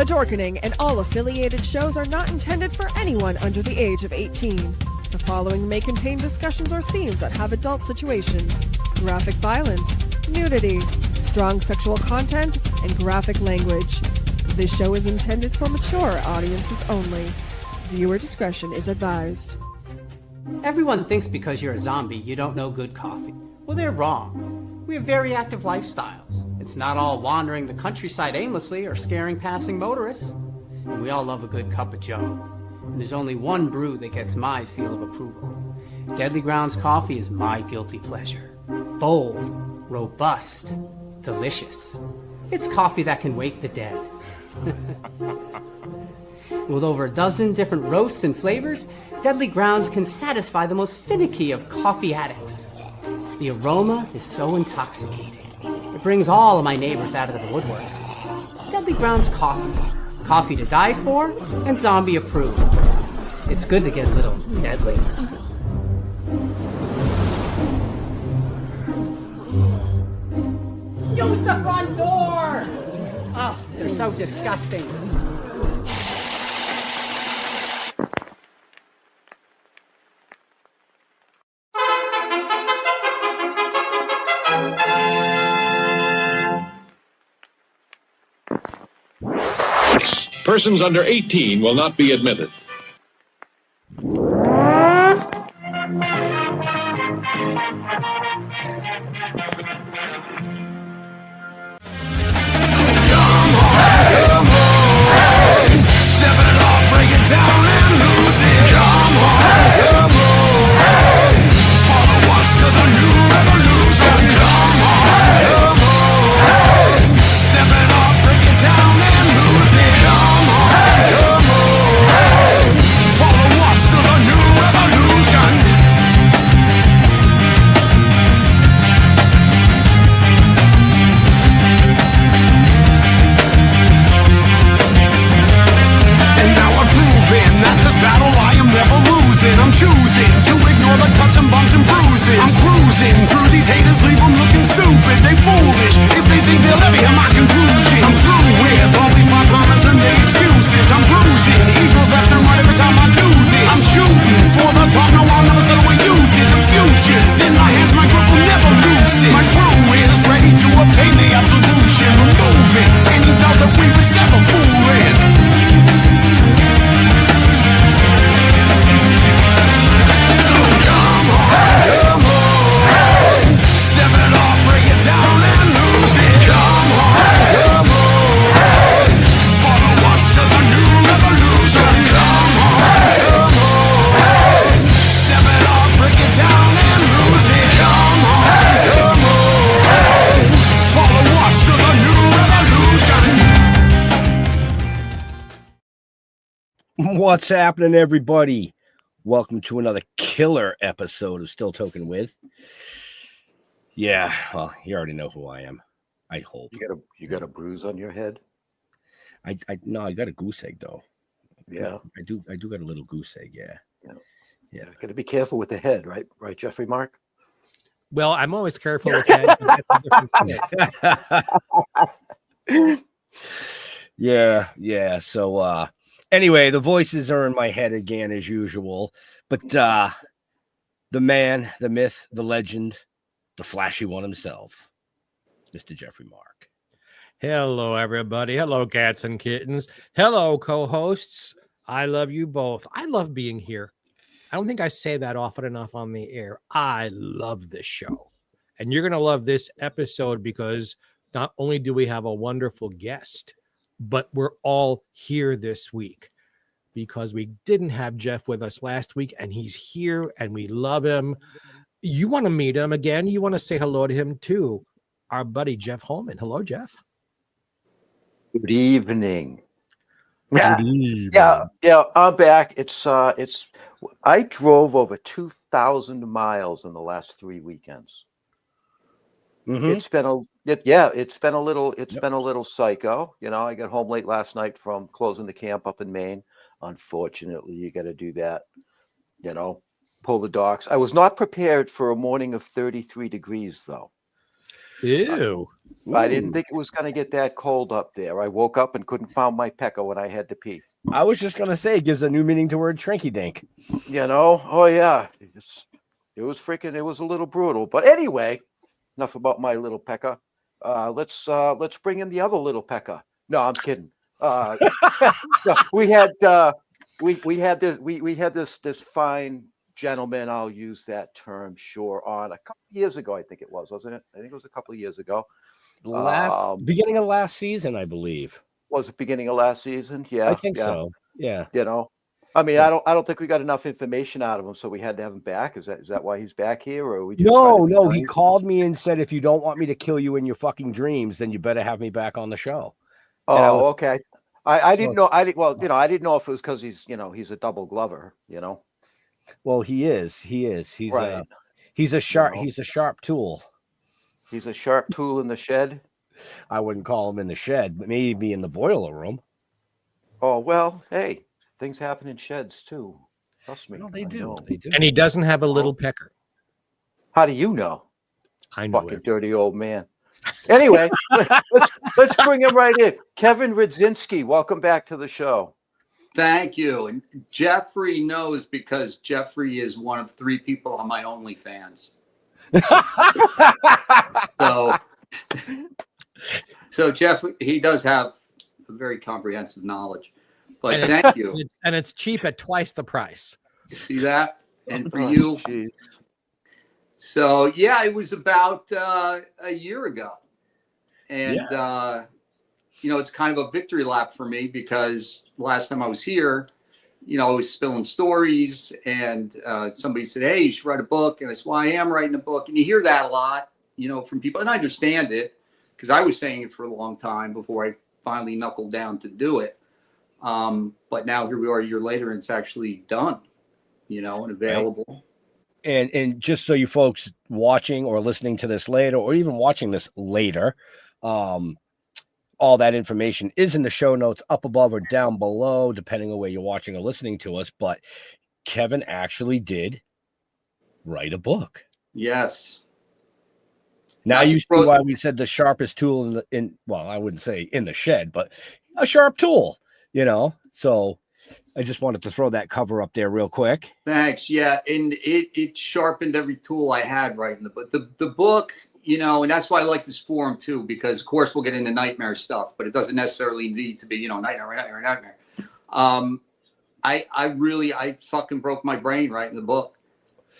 Dorkening and all affiliated shows are not intended for anyone under the age of 18. The following may contain discussions or scenes that have adult situations, graphic violence, nudity, strong sexual content, and graphic language. This show is intended for mature audiences only. Viewer discretion is advised. Everyone thinks because you're a zombie, you don't know good coffee. Well, they're wrong. We have very active lifestyles. It's not all wandering the countryside aimlessly or scaring passing motorists. And we all love a good cup of joe. And there's only one brew that gets my seal of approval. Deadly Grounds coffee is my guilty pleasure. Bold, robust, delicious. It's coffee that can wake the dead. With over a dozen different roasts and flavors, Deadly Grounds can satisfy the most finicky of coffee addicts. The aroma is so intoxicating. It brings all of my neighbors out of the woodwork. Deadly Grounds coffee. Coffee to die for and zombie approved. It's good to get a little deadly. Use the front door! Oh, they're so disgusting. Persons under 18 will not be admitted. What's happening, everybody? Welcome to another killer episode of Still Toking with. Yeah, well, you already know who I am. I hope. You got a bruise on your head? I got a goose egg though. Yeah. I do got a little goose egg, yeah. Yeah. Got to be careful with the head, right? Right, Jeffrey Mark? Well, I'm always careful with that. Yeah. So anyway, the voices are in my head again as usual. But the man, the myth, the legend, the flashy one himself, Mr. Jeffrey Mark. Hello, everybody. Hello, cats and kittens. Hello, co-hosts. I love you both. I love being here. I don't think I say that often enough on the air. I love this show. And you're going to love this episode because not only do we have a wonderful guest, but we're all here this week because we didn't have Jeff with us last week, and he's here, and we love him. You want to meet him again. You want to say hello to him, too. Our buddy, Jeff Holman. Hello, Jeff. Good evening. Good evening. Yeah, I'm back. I drove over 2,000 miles in the last 3 weekends. Mm-hmm. It's been a little psycho. You know, I got home late last night from closing the camp up in Maine. Unfortunately, you got to do that. You know, pull the docks. I was not prepared for a morning of 33 degrees, though. Ew. I didn't think it was going to get that cold up there. I woke up and couldn't find my pecker when I had to pee. I was just gonna say it gives a new meaning to word trinky dink. You know? Oh yeah. It was a little brutal. But anyway, enough about my little pecker. Let's bring in the other little pecker. No, I'm kidding. No, we had this fine gentleman, I'll use that term, sure, on a couple of years ago, I think it was, wasn't it? I think it was a couple of years ago. Beginning of last season, I believe. Was it beginning of last season? Yeah, I think so. Yeah. You know, I mean, I don't think we got enough information out of him, so we had to have him back. Is that why he's back here, or are we just No, he called me and said, if you don't want me to kill you in your fucking dreams, then you better have me back on the show. Oh, okay. I didn't know. I didn't know if it was because he's a double glover, Well, he is. He's right. He's a sharp tool. He's a sharp tool in the shed. I wouldn't call him in the shed, but maybe in the boiler room. Oh, well, hey, things happen in sheds too. Trust me. No, they do. And he doesn't have a little pecker. How do you know? I know Fucking it. dirty old man. Anyway, let's bring him right in. Kevin Redzinski, welcome back to the show. Thank you. And Jeffrey knows because Jeffrey is one of 3 people on my OnlyFans. So Jeff, he does have a very comprehensive knowledge. But thank you. And it's cheap at twice the price. You see that? And for you. Geez. So yeah, it was about a year ago. And it's kind of a victory lap for me because last time I was here, I was spilling stories and somebody said, hey, you should write a book. And I said, well, I am writing a book. And you hear that a lot, from people. And I understand it because I was saying it for a long time before I finally knuckled down to do it. But now here we are a year later and it's actually done, and available. Right. And just so you folks watching or listening to this later, or even watching this later, all that information is in the show notes up above or down below, depending on where you're watching or listening to us. But Kevin actually did write a book. Yes. Now you see why we said the sharpest tool well, I wouldn't say in the shed, but a sharp tool, So I just wanted to throw that cover up there real quick. Thanks. Yeah. And it sharpened every tool I had writing the book. The book, and that's why I like this forum too, because of course we'll get into nightmare stuff, but it doesn't necessarily need to be, nightmare. I fucking broke my brain writing the book.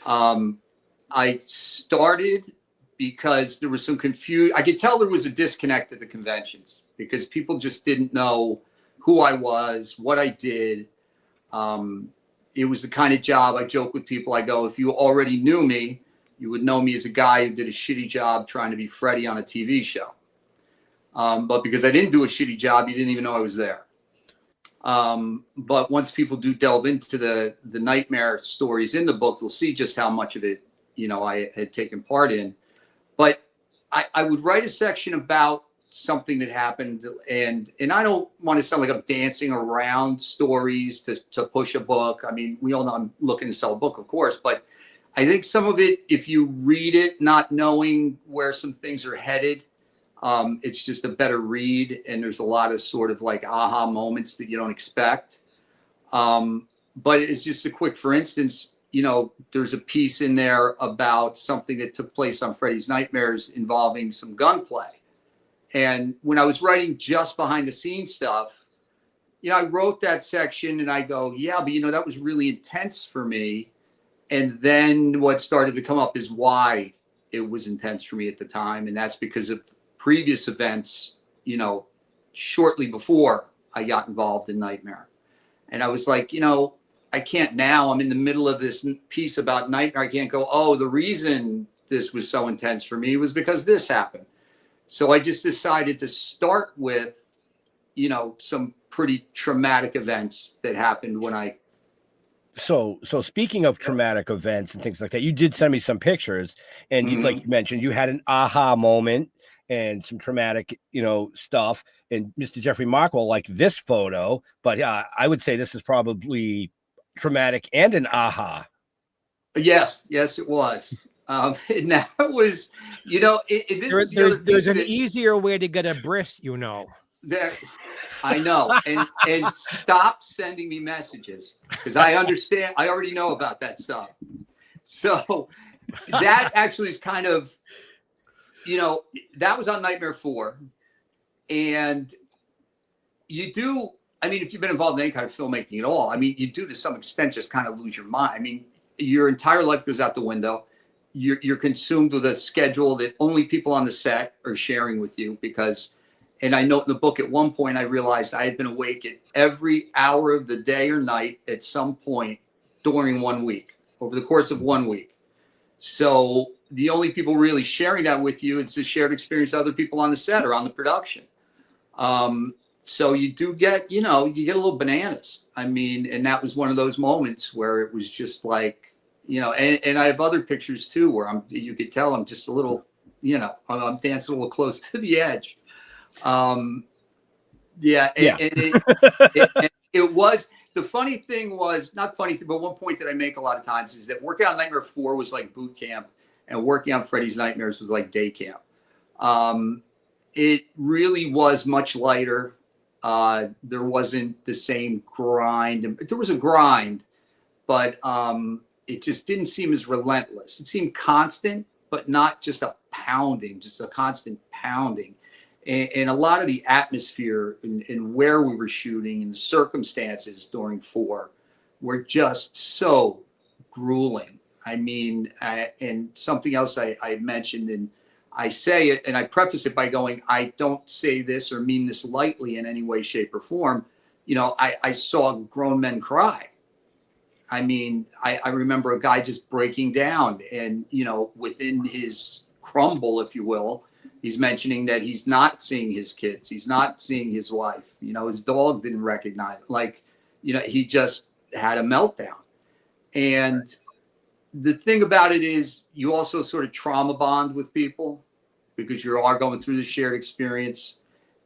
I started because there was some confusion. I could tell there was a disconnect at the conventions because people just didn't know who I was, what I did. It was the kind of job I joke with people. I go, if you already knew me, you would know me as a guy who did a shitty job trying to be Freddy on a TV show. But because I didn't do a shitty job, you didn't even know I was there. But once people do delve into the nightmare stories in the book, they'll see just how much of it, I had taken part in. But I would write a section about something that happened, and I don't want to sound like I'm dancing around stories to push a book. I mean, we all know I'm looking to sell a book, of course, but I think some of it, if you read it not knowing where some things are headed, it's just a better read, and there's a lot of sort of like aha moments that you don't expect. But it's just a quick, for instance, there's a piece in there about something that took place on Freddy's Nightmares involving some gunplay. And when I was writing just behind the scenes stuff, I wrote that section and I go, yeah, but that was really intense for me. And then what started to come up is why it was intense for me at the time. And that's because of previous events, shortly before I got involved in Nightmare. And I was like, I can't now. I'm in the middle of this piece about Nightmare. I can't go, oh, the reason this was so intense for me was because this happened. So I just decided to start with, some pretty traumatic events that happened when I. So speaking of traumatic events and things like that, you did send me some pictures, and you, like you mentioned, you had an aha moment and some traumatic, stuff. And Mr. Jeffrey Markwell liked this photo, but I would say this is probably traumatic and an aha. Yes, it was. And that was, you know, There's an easier way to get a bris, you know. That I know, and stop sending me messages because I understand. I already know about that stuff. So that actually is kind of, you know, that was on Nightmare 4, and you do. I mean, if you've been involved in any kind of filmmaking at all, I mean, you do to some extent just kind of lose your mind. I mean, your entire life goes out the window. You're consumed with a schedule that only people on the set are sharing with you because. And I note in the book at one point, I realized I had been awake at every hour of the day or night at some point during 1 week, over the course of 1 week. So the only people really sharing that with you, it's a shared experience of other people on the set or on the production. So you do get, you know, you get a little bananas. I mean, and that was one of those moments where it was just like, you know, and I have other pictures too, where you could tell I'm just a little, you know, I'm dancing a little close to the edge. And it was, the funny thing was, not funny thing, but one point that I make a lot of times is that working on Nightmare 4 was like boot camp, and working on Freddy's Nightmares was like day camp. It really was much lighter. There wasn't the same grind. There was a grind, but it just didn't seem as relentless. It seemed constant, but not just a pounding, just a constant pounding. And a lot of the atmosphere and where we were shooting and the circumstances during 4 were just so grueling. I mean, and something else I mentioned, and I say it, and I preface it by going, I don't say this or mean this lightly in any way, shape, or form. You know, I saw grown men cry. I mean, I remember a guy just breaking down and, you know, within his crumble, if you will, he's mentioning that he's not seeing his kids. He's not seeing his wife. You know, his dog didn't recognize, like, you know, he just had a meltdown. And the thing about it is you also sort of trauma bond with people because you are going through the shared experience.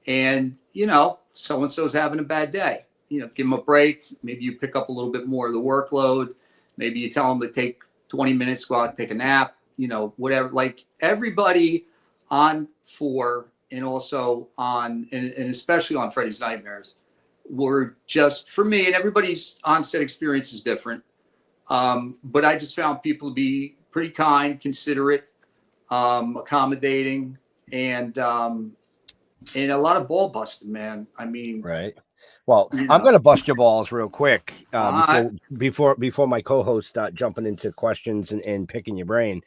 And, you know, so-and-so's having a bad day. You know, give them a break. Maybe you pick up a little bit more of the workload. Maybe you tell them to take 20 minutes, go out and take a nap, you know, whatever. Like everybody on 4 and also on, and especially on Freddy's Nightmares were just, for me, and everybody's on-set experience is different. But I just found people to be pretty kind, considerate, accommodating, and a lot of ball busting, man. I mean, right. Well, I'm going to bust your balls real quick before my co-hosts start jumping into questions and picking your brain.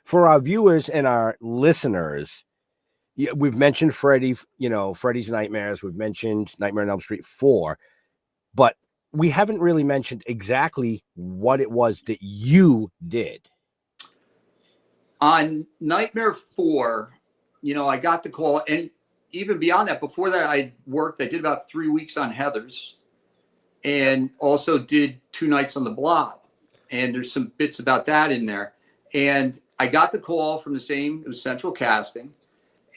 For our viewers and our listeners, we've mentioned Freddy, you know, Freddy's Nightmares. We've mentioned Nightmare on Elm Street 4, but we haven't really mentioned exactly what it was that you did. On Nightmare 4, you know, I got the call, and even beyond that, before that, I did about 3 weeks on Heathers and also did 2 nights on the Blob. And there's some bits about that in there. And I got the call from it was Central Casting.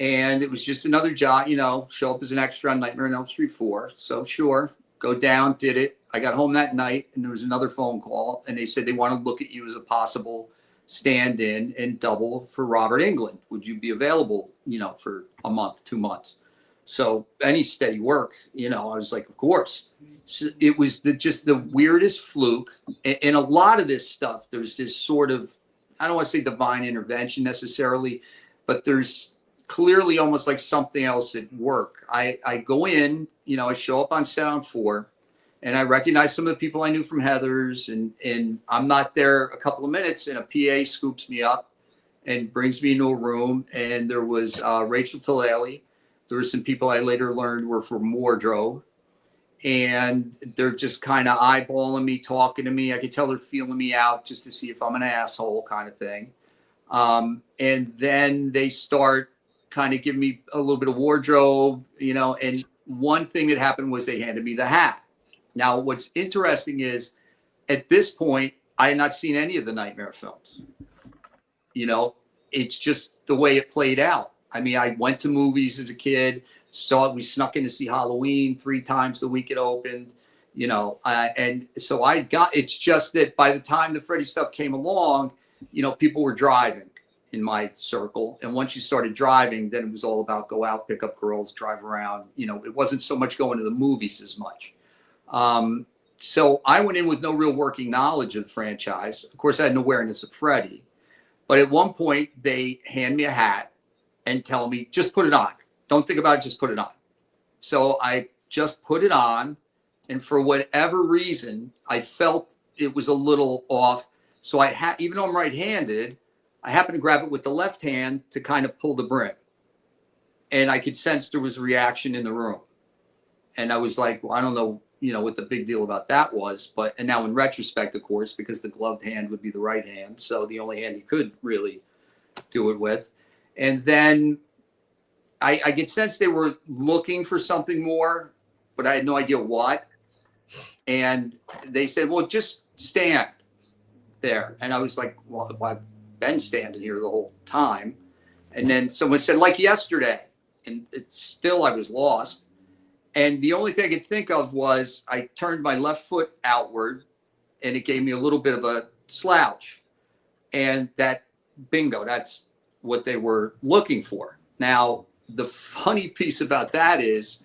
And it was just another job, you know, show up as an extra on Nightmare on Elm Street 4. So sure, go down, did it. I got home that night and there was another phone call. And they said they want to look at you as a possible stand-in and double for Robert Englund. Would you be available, you know, for a month, 2 months? So any steady work, you know, I was like, of course. So it was just the weirdest fluke. And a lot of this stuff, there's this sort of, I don't want to say divine intervention necessarily, but there's clearly almost like something else at work. I go in, you know, I show up on set on 4. And I recognize some of the people I knew from Heathers, and I'm not there a couple of minutes, and a PA scoops me up and brings me into a room. And there was Rachel Tillali. There were some people I later learned were from Wardrobe. And they're just kind of eyeballing me, talking to me. I could tell they're feeling me out just to see if I'm an asshole kind of thing. And then they start kind of giving me a little bit of wardrobe, you know. And one thing that happened was they handed me the hat. Now, what's interesting is at this point, I had not seen any of the Nightmare films. You know, it's just the way it played out. I mean, I went to movies as a kid, saw it. We snuck in to see Halloween 3 times the week it opened, you know. And so it's just that by the time the Freddy stuff came along, people were driving in my circle. And once you started driving, then it was all about go out, pick up girls, drive around. It wasn't so much going to the movies as much. So I went in with no real working knowledge of the franchise. Of course, I had an awareness of Freddy. But at one point, they hand me a hat and tell me, just put it on. Don't think about it, just put it on. So I just put it on. And for whatever reason, I felt it was a little off. So even though I'm right-handed, I happened to grab it with the left hand to kind of pull the brim. And I could sense there was a reaction in the room. And I was like, well, I don't know, what the big deal about that was. And now in retrospect, of course, because the gloved hand would be the right hand. So the only hand you could really do it with. And then I get sense they were looking for something more, but I had no idea what. And they said, well, just stand there. And I was like, well, I've been standing here the whole time. And then someone said, like yesterday. And I was lost. And the only thing I could think of was I turned my left foot outward and it gave me a little bit of a slouch. And bingo, that's what they were looking for. Now, the funny piece about that is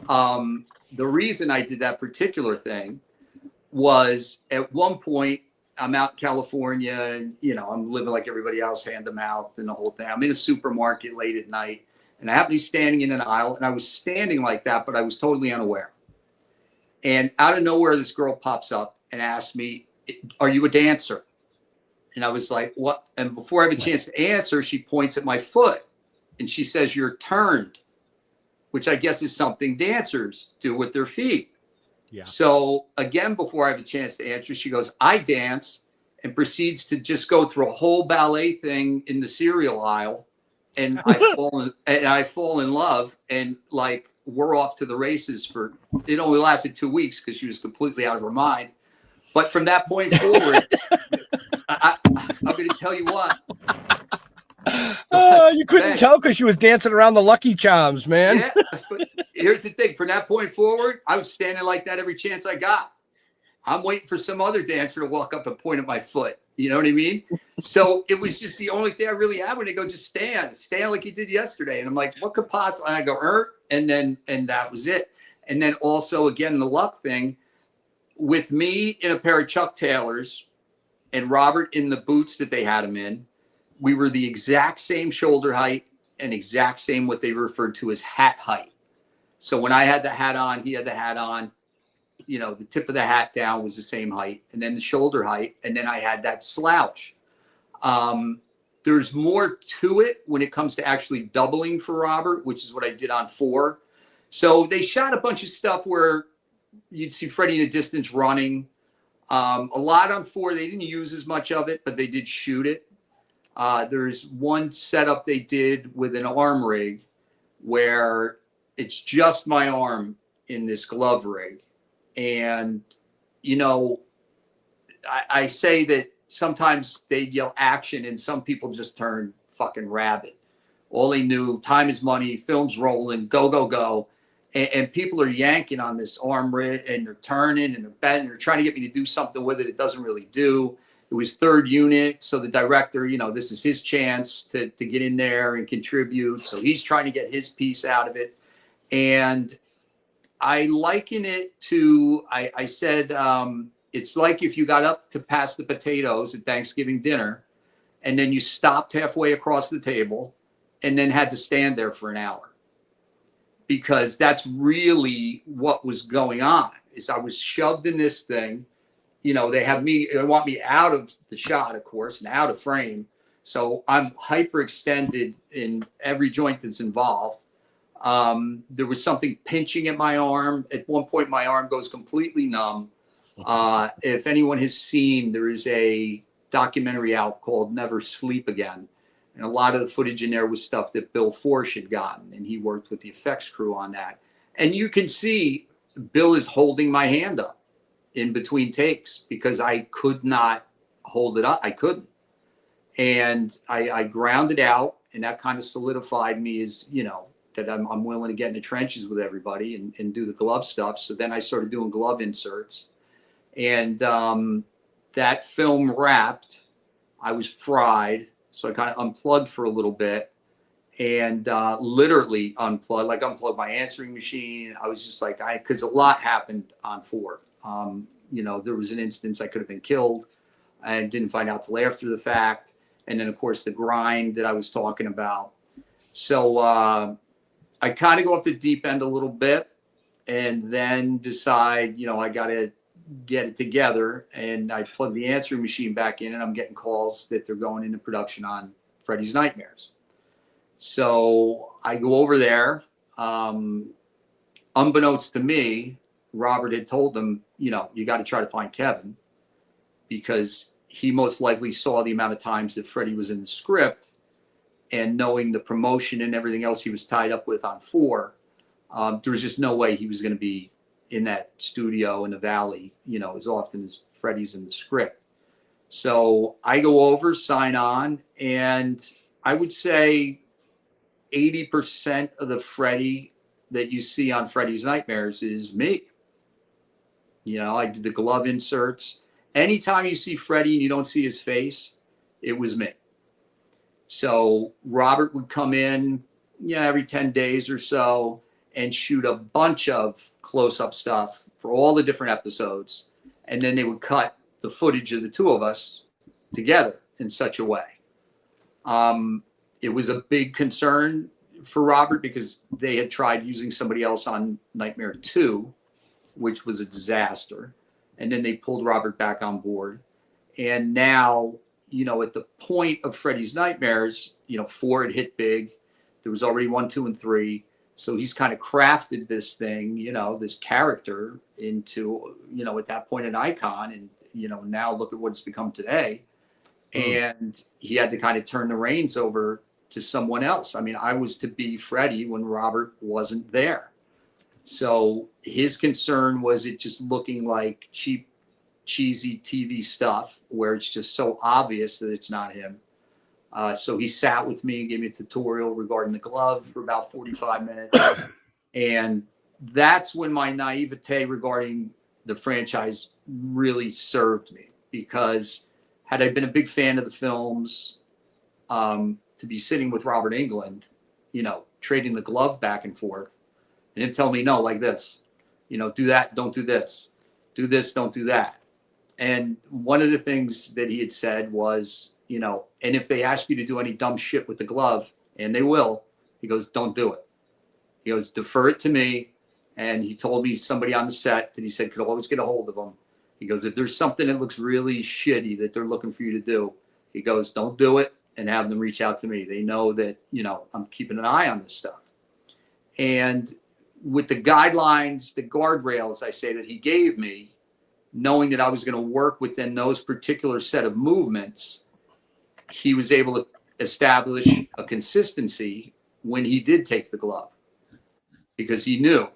the reason I did that particular thing was at one point I'm out in California and, I'm living like everybody else, hand to mouth and the whole thing. I'm in a supermarket late at night. And I happened to be standing in an aisle, and I was standing like that, but I was totally unaware. And out of nowhere, this girl pops up and asks me, are you a dancer? And I was like, what? And before I have a chance to answer, she points at my foot, and she says, you're turned, which I guess is something dancers do with their feet. Yeah. So again, before I have a chance to answer, she goes, I dance, and proceeds to just go through a whole ballet thing in the cereal aisle. And I fall in love, and like we're off to the races. It only lasted 2 weeks because she was completely out of her mind. But from that point forward, I'm going to tell you what. You couldn't tell because she was dancing around the Lucky Charms, man. Yeah, but here's the thing. From that point forward, I was standing like that every chance I got. I'm waiting for some other dancer to walk up and point at my foot. You know what I mean? So it was just the only thing I really had when they go, just stand like you did yesterday. And I'm like, what could possibly, and I go, and that was it. And then also, again, the luck thing with me in a pair of Chuck Taylors and Robert in the boots that they had him in, we were the exact same shoulder height and exact same what they referred to as hat height. So when I had the hat on, he had the hat on. The tip of the hat down was the same height, and then the shoulder height, and then I had that slouch. There's more to it when it comes to actually doubling for Robert, which is what I did on 4. So they shot a bunch of stuff where you'd see Freddy in the distance running. A lot on 4, they didn't use as much of it, but they did shoot it. There's one setup they did with an arm rig where it's just my arm in this glove rig. And, I say that sometimes they'd yell action and some people just turn fucking rabid. All they knew, time is money, film's rolling, go, go, go. And people are yanking on this arm rig and they're turning and they're bending. They're trying to get me to do something with it. It doesn't really do. It was 3rd unit. So the director, this is his chance to get in there and contribute. So he's trying to get his piece out of it. And I liken it to, I said, it's like if you got up to pass the potatoes at Thanksgiving dinner and then you stopped halfway across the table and then had to stand there for an hour. Because that's really what was going on, is I was shoved in this thing. They want me out of the shot, of course, and out of frame. So I'm hyperextended in every joint that's involved. There was something pinching at my arm. At one point, my arm goes completely numb. If anyone has seen, there is a documentary out called Never Sleep Again. And a lot of the footage in there was stuff that Bill Forsh had gotten, and he worked with the effects crew on that. And you can see Bill is holding my hand up in between takes because I could not hold it up. I couldn't. And I grounded out, and that kind of solidified me as, that I'm willing to get in the trenches with everybody and do the glove stuff. So then I started doing glove inserts. And that film wrapped I was fried. So I kind of unplugged for a little bit and literally unplugged, like unplugged my answering machine. I was just like, because a lot happened on 4. There was an instance I could have been killed. I didn't find out till after the fact. And then, of course, the grind that I was talking about. So I kind of go off the deep end a little bit and then decide, I got to get it together. And I plug the answering machine back in and I'm getting calls that they're going into production on Freddy's Nightmares. So I go over there. Unbeknownst to me, Robert had told them, you got to try to find Kevin because he most likely saw the amount of times that Freddy was in the script, and knowing the promotion and everything else he was tied up with on 4, there was just no way he was going to be in that studio in the Valley, as often as Freddy's in the script. So I go over, sign on, and I would say 80% of the Freddy that you see on Freddy's Nightmares is me. I did the glove inserts. Anytime you see Freddy and you don't see his face, it was me. So Robert would come in, every 10 days or so and shoot a bunch of close-up stuff for all the different episodes. And then they would cut the footage of the two of us together in such a way. It was a big concern for Robert because they had tried using somebody else on Nightmare 2, which was a disaster. And then they pulled Robert back on board. And now, at the point of Freddy's Nightmares, 4 had hit big. There was already 1, 2, and 3. So he's kind of crafted this thing, this character into, at that point an icon. And, now look at what it's become today. And he had to kind of turn the reins over to someone else. I mean, I was to be Freddy when Robert wasn't there. So his concern was it just looking like cheap, cheesy TV stuff where it's just so obvious that it's not him. So he sat with me and gave me a tutorial regarding the glove for about 45 minutes. And that's when my naivete regarding the franchise really served me, because had I been a big fan of the films, to be sitting with Robert Englund, trading the glove back and forth, and him tell me, no, like this, do that, don't do this, don't do that. And one of the things that he had said was, and if they ask you to do any dumb shit with the glove, and they will, he goes, don't do it. He goes, defer it to me. And he told me somebody on the set that he said could always get a hold of him. He goes, if there's something that looks really shitty that they're looking for you to do, he goes, don't do it, and have them reach out to me. They know that, I'm keeping an eye on this stuff. And with the guidelines, the guardrails, I say, that he gave me, knowing that I was going to work within those particular set of movements, he was able to establish a consistency when he did take the glove, because he knew,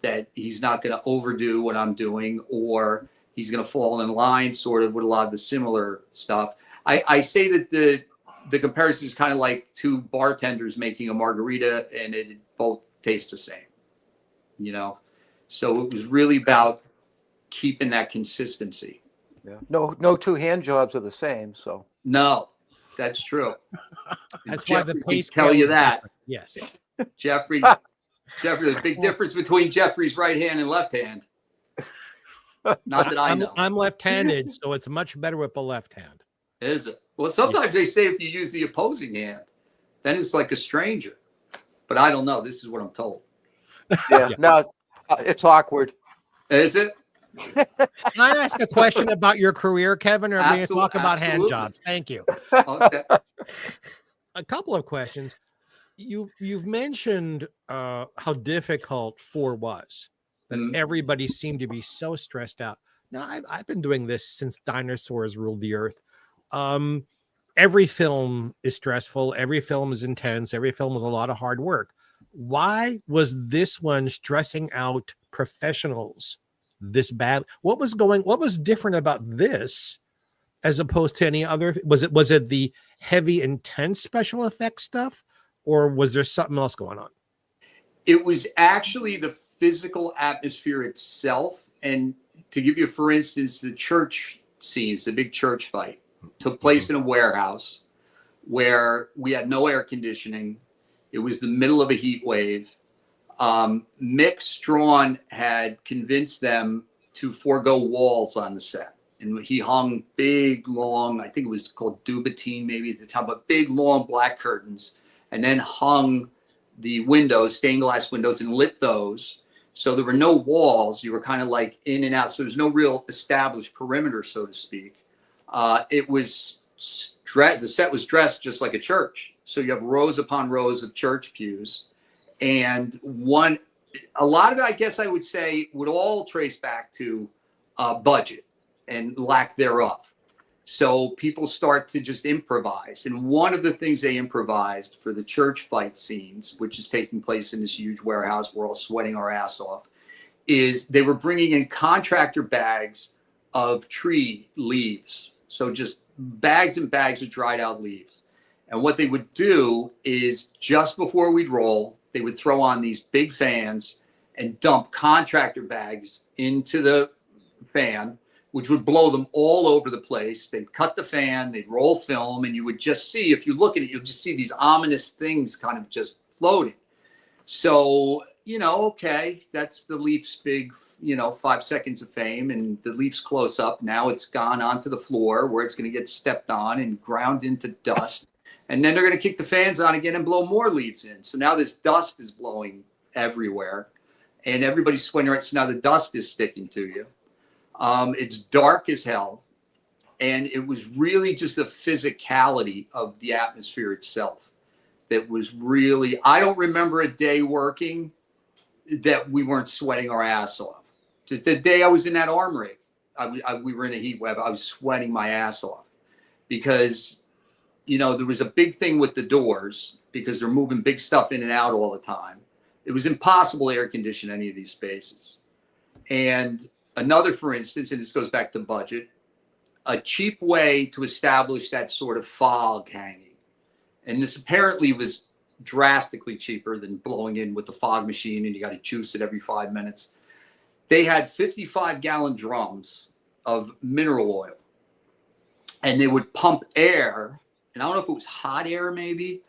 that he's not going to overdo what I'm doing, or he's going to fall in line sort of with a lot of the similar stuff. I say that the comparison is kind of like 2 bartenders making a margarita and it both taste the same, So it was really about keeping that consistency. Yeah. No 2 hand jobs are the same. So no, that's true. That's Jeffrey why the pace tell scale you is that. different. Yes. Jeffrey, there's a big difference between Jeffrey's right hand and left hand. Not that I know. I'm left-handed, so it's much better with the left hand. Is it? Well, sometimes they say if you use the opposing hand, then it's like a stranger. But I don't know. This is what I'm told. yeah. No, it's awkward. Is it? Can I ask a question about your career, Kevin, or are we going to talk about hand jobs? Thank you. Okay. A couple of questions. You've mentioned how difficult 4 was. That everybody seemed to be so stressed out. Now, I've been doing this since dinosaurs ruled the earth. Every film is stressful. Every film is intense. Every film was a lot of hard work. Why was this one stressing out professionals this bad? What was different about this as opposed to any other? Was it the heavy, intense special effects stuff, or was there something else going on? It was actually the physical atmosphere itself. And to give you, for instance, the church scenes, the big church fight, took place in a warehouse where we had no air conditioning. It was the middle of a heat wave. Mick Strawn had convinced them to forego walls on the set. And he hung big, long, I think it was called Dubatine maybe at the time, but big, long black curtains, and then hung the windows, stained glass windows, and lit those. So there were no walls. You were kind of like in and out. So there's no real established perimeter, so to speak. It was the set was dressed just like a church. So you have rows upon rows of church pews. And a lot of it, I guess I would say, would all trace back to budget and lack thereof. So people start to just improvise. And one of the things they improvised for the church fight scenes, which is taking place in this huge warehouse, we're all sweating our ass off, is they were bringing in contractor bags of tree leaves. So just bags and bags of dried out leaves. And what they would do is just before we'd roll, they would throw on these big fans and dump contractor bags into the fan, which would blow them all over the place. They'd cut the fan, they'd roll film, and you would just see, if you look at it, you'll just see these ominous things kind of just floating. So, okay, that's the Leafs' big, 5 seconds of fame, and the Leafs close up. Now it's gone onto the floor where it's going to get stepped on and ground into dust. And then they're going to kick the fans on again and blow more leaves in. So now this dust is blowing everywhere, and everybody's sweating around. So now the dust is sticking to you. It's dark as hell. And it was really just the physicality of the atmosphere itself that was really, I don't remember a day working that we weren't sweating our ass off. Just the day I was in that armory, we were in a heat wave. I was sweating my ass off because, there was a big thing with the doors because they're moving big stuff in and out all the time. It was impossible to air condition any of these spaces. And another, for instance, and this goes back to budget, a cheap way to establish that sort of fog hanging. And this apparently was drastically cheaper than blowing in with the fog machine and you got to juice it every 5 minutes. They had 55-gallon drums of mineral oil and they would pump air. And I don't know if it was hot air maybe,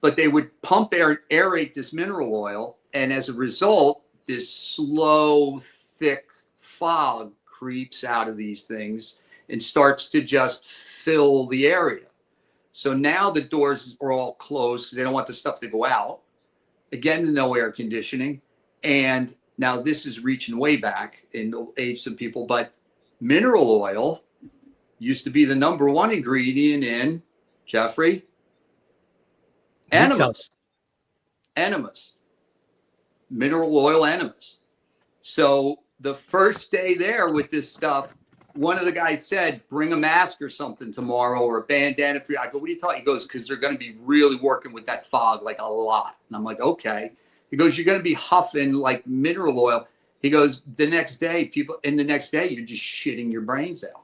but they would pump air, aerate this mineral oil. And as a result, this slow, thick fog creeps out of these things and starts to just fill the area. So now the doors are all closed because they don't want the stuff to go out. Again, no air conditioning. And now this is reaching way back in the age of people, but mineral oil used to be the number one ingredient in, Jeffrey, enemas. Enemas. Mineral oil enemas. So the first day there with this stuff, one of the guys said, bring a mask or something tomorrow or a bandana for you. I go, what are you talking? He goes, because they're going to be really working with that fog like a lot. And I'm like, okay. He goes, you're going to be huffing like mineral oil. He goes, the next day, you're just shitting your brains out.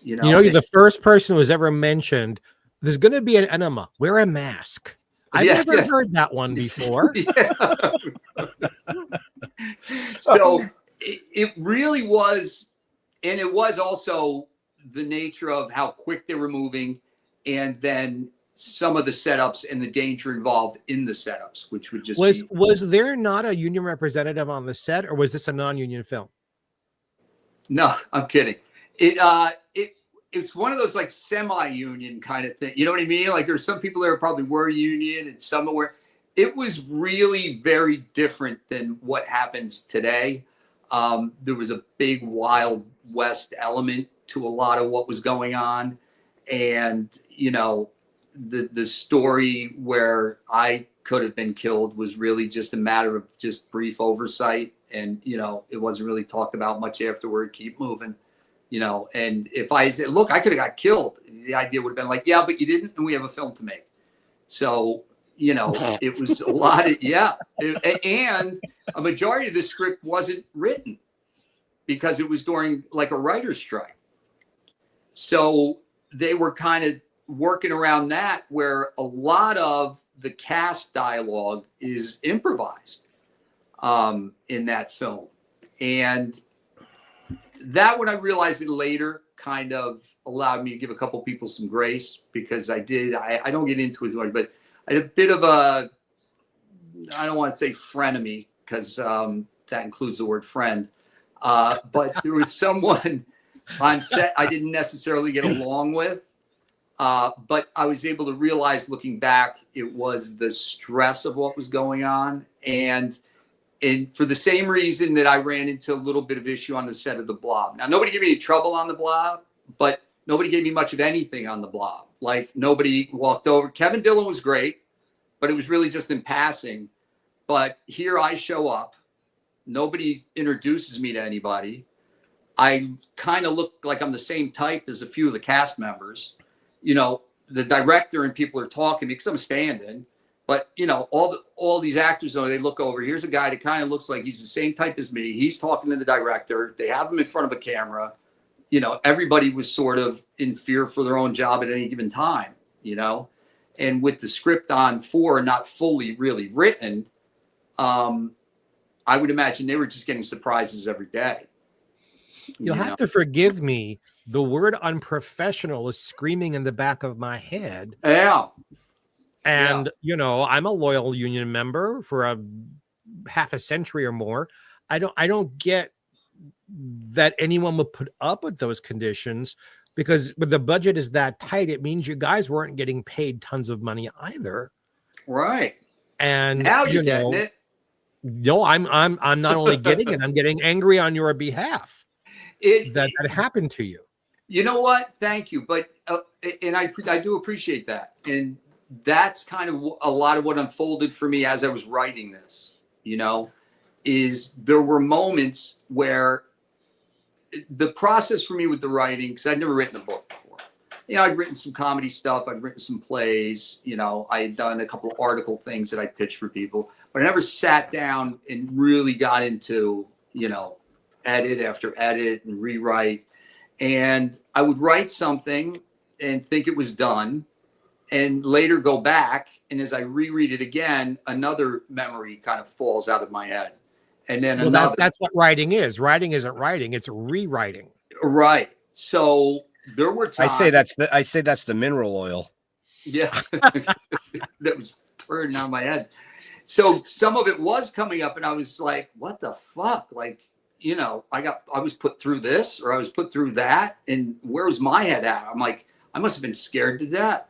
You're the first person who has ever mentioned there's going to be an enema. Wear a mask. I've never heard that one before. So it really was. And it was also the nature of how quick they were moving and then some of the setups and the danger involved in the setups, which would just Was there not a union representative on the set or was this a non-union film? No, I'm kidding. It's one of those like semi-union kind of thing. You know what I mean? Like there's some people there probably were union and some were. It was really very different than what happens today. There was a big Wild West element to a lot of what was going on. And, the story where I could have been killed was really just a matter of just brief oversight. And, it wasn't really talked about much afterward. Keep moving, and if I said, look, I could have got killed. The idea would have been like, yeah, but you didn't. And we have a film to make. So, it was a lot of, and a majority of the script wasn't written because it was during like a writer's strike. So they were kind of working around that where a lot of the cast dialogue is improvised in that film. And that when I realized it later kind of allowed me to give a couple people some grace, because I don't get into it as much, but I had a bit of a, I don't want to say frenemy, because that includes the word friend. But there was someone on set I didn't necessarily get along with. But I was able to realize, looking back, it was the stress of what was going on. And for the same reason that I ran into a little bit of issue on the set of The Blob. Now, nobody gave me any trouble on The Blob, but nobody gave me much of anything on The Blob. Like, nobody walked over. Kevin Dillon was great, but it was really just in passing. But here I show up. Nobody introduces me to anybody. I kind of look like I'm the same type as a few of the cast members. You know, the director and people are talking because I'm standing. But, you know, all these actors, they look over. Here's a guy that kind of looks like he's the same type as me. He's talking to the director. They have him in front of a camera. You know, everybody was sort of in fear for their own job at any given time, you know. And with the script on 4 not fully really written, I would imagine they were just getting surprises every day. You'll have to forgive me. The word unprofessional is screaming in the back of my head. Yeah. And, you know, I'm a loyal union member for a half a century or more. I don't get that anyone would put up with those conditions, because when the budget is that tight, it means you guys weren't getting paid tons of money either. Right. And now you're getting it. No, I'm not only getting it, I'm getting angry on your behalf that happened to you. You know what? Thank you. But, and I do appreciate that. And that's kind of a lot of what unfolded for me as I was writing this, you know, is there were moments where the process for me with the writing, because I'd never written a book before. You know, I'd written some comedy stuff. I'd written some plays. You know, I had done a couple of article things that I pitched for people, but I never sat down and really got into, you know, edit after edit and rewrite. And I would write something and think it was done, and later go back, and as I reread it again, another memory kind of falls out of my head. And then another. That's what writing is. Writing isn't writing, it's rewriting. Right. So there were times. I say that's the mineral oil. Yeah. That was turning on my head. So some of it was coming up, and I was like, what the fuck? Like, you know, I was put through this, or I was put through that, and where was my head at? I'm like, I must have been scared to death.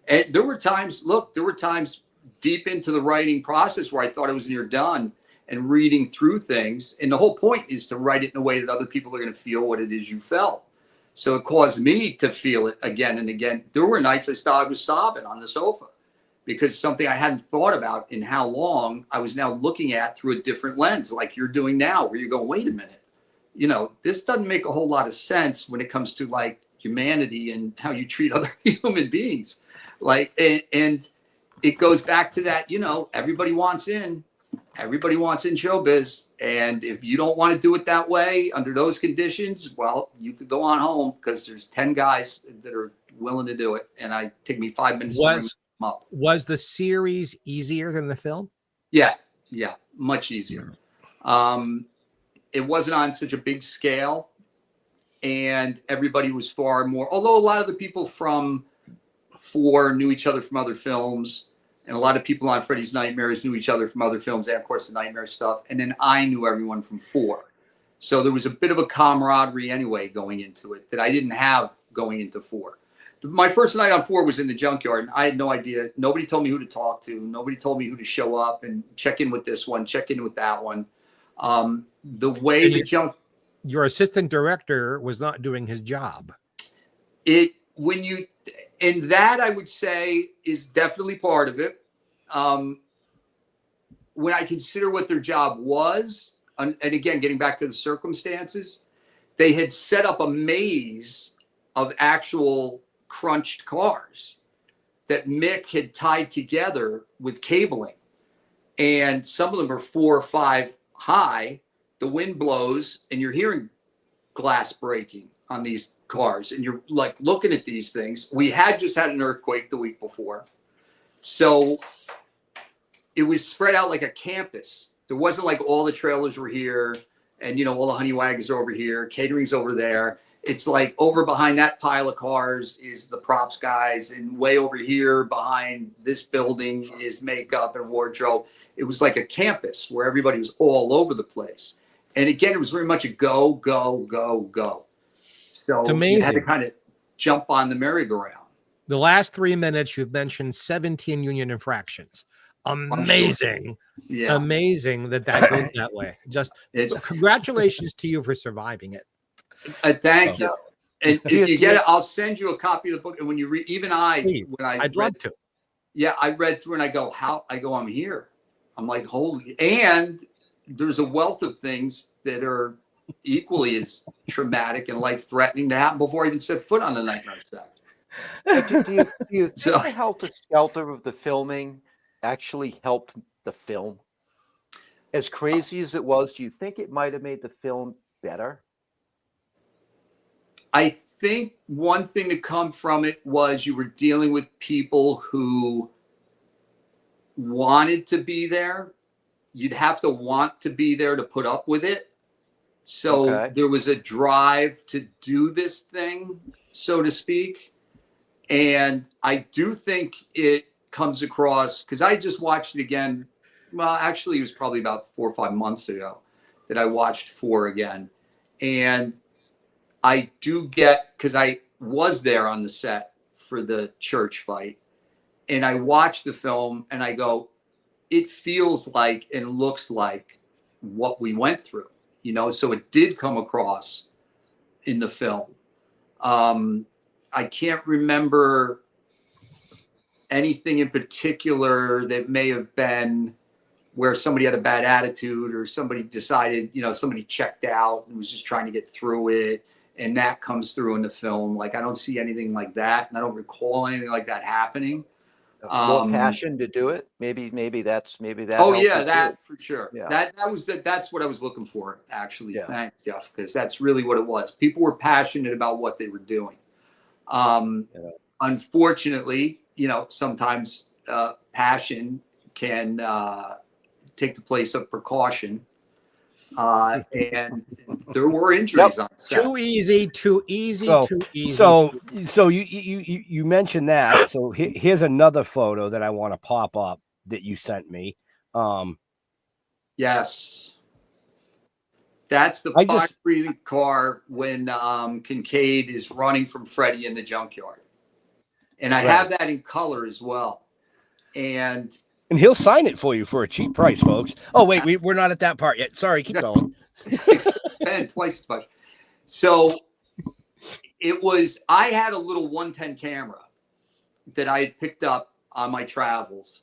And there were times deep into the writing process where I thought I was near done and reading through things. And the whole point is to write it in a way that other people are going to feel what it is you felt. So it caused me to feel it again and again. There were nights I was sobbing on the sofa because something I hadn't thought about in how long I was now looking at through a different lens, like you're doing now, where you go, wait a minute, you know, this doesn't make a whole lot of sense when it comes to like humanity and how you treat other human beings. Like, and it goes back to that, you know, everybody wants in showbiz. And if you don't want to do it that way under those conditions, well, you could go on home, because there's 10 guys that are willing to do it. And I take me 5 minutes to bring them up. Was the series easier than the film? Yeah. Much easier. It wasn't on such a big scale, and everybody was far more, although a lot of the people from 4 knew each other from other films, and a lot of people on Freddy's Nightmares knew each other from other films, and of course the Nightmare stuff. And then I knew everyone from 4. So there was a bit of a camaraderie anyway going into it that I didn't have going into 4. My first night on 4 was in the junkyard, and I had no idea. Nobody told me who to talk to. Nobody told me who to show up and check in with this one, check in with that one. The way your assistant director was not doing his job. And that, I would say, is definitely part of it. When I consider what their job was, and again, getting back to the circumstances, they had set up a maze of actual crunched cars that Mick had tied together with cabling. And some of them are 4 or 5 high. The wind blows, and you're hearing glass breaking on these cars, and you're like looking at these things. We had just had an earthquake the week before, so it was spread out like a campus. There wasn't like all the trailers were here, and you know, all the honey wagons are over here, catering's over there. it's like over behind that pile of cars is the props guys, and way over here behind this building is makeup and wardrobe. It was like a campus where everybody was all over the place. And again, it was very much a go, go, go, go. So you had to kind of jump on the merry-go-round. The last 3 minutes, you've mentioned 17 union infractions. Amazing. Yeah. Amazing that goes that way. Just congratulations to you for surviving it. Thank you. And if you get it, I'll send you a copy of the book. And when you read, even I'd love to. Yeah, I read through and I go, I'm here. I'm like, holy. And there's a wealth of things that are equally as traumatic and life-threatening to happen before I even set foot on the nightmare set. Do you think the helter-skelter of the filming actually helped the film? As crazy as it was, do you think it might have made the film better? I think one thing that come from it was you were dealing with people who wanted to be there. You'd have to want to be there to put up with it. So there was a drive to do this thing, so to speak. And I do think it comes across, because I just watched it again. Well, actually, it was probably about 4 or 5 months ago that I watched 4 again. And I do get, because I was there on the set for the church fight, and I watched the film and I go, it feels like and looks like what we went through, so it did come across in the film. I can't remember anything in particular that may have been where somebody had a bad attitude or somebody decided, somebody checked out and was just trying to get through it. And that comes through in the film. Like, I don't see anything like that. And I don't recall anything like that happening. More passion to do it. Maybe that. Oh yeah, that too. For sure. Yeah. That's what I was looking for, actually. Yeah. Thanks, Jeff, because that's really what it was. People were passionate about what they were doing. Unfortunately, sometimes passion can take the place of precaution. And there were injuries on set. Too easy. So you mentioned that. So here's another photo that I want to pop up that you sent me. Yes. That's the fire-breathing car when Kincaid is running from Freddy in the junkyard. And I have that in color as well. And he'll sign it for you for a cheap price, folks. Oh, wait, we're not at that part yet. Sorry, keep going. Twice as much. So I had a little 110 camera that I had picked up on my travels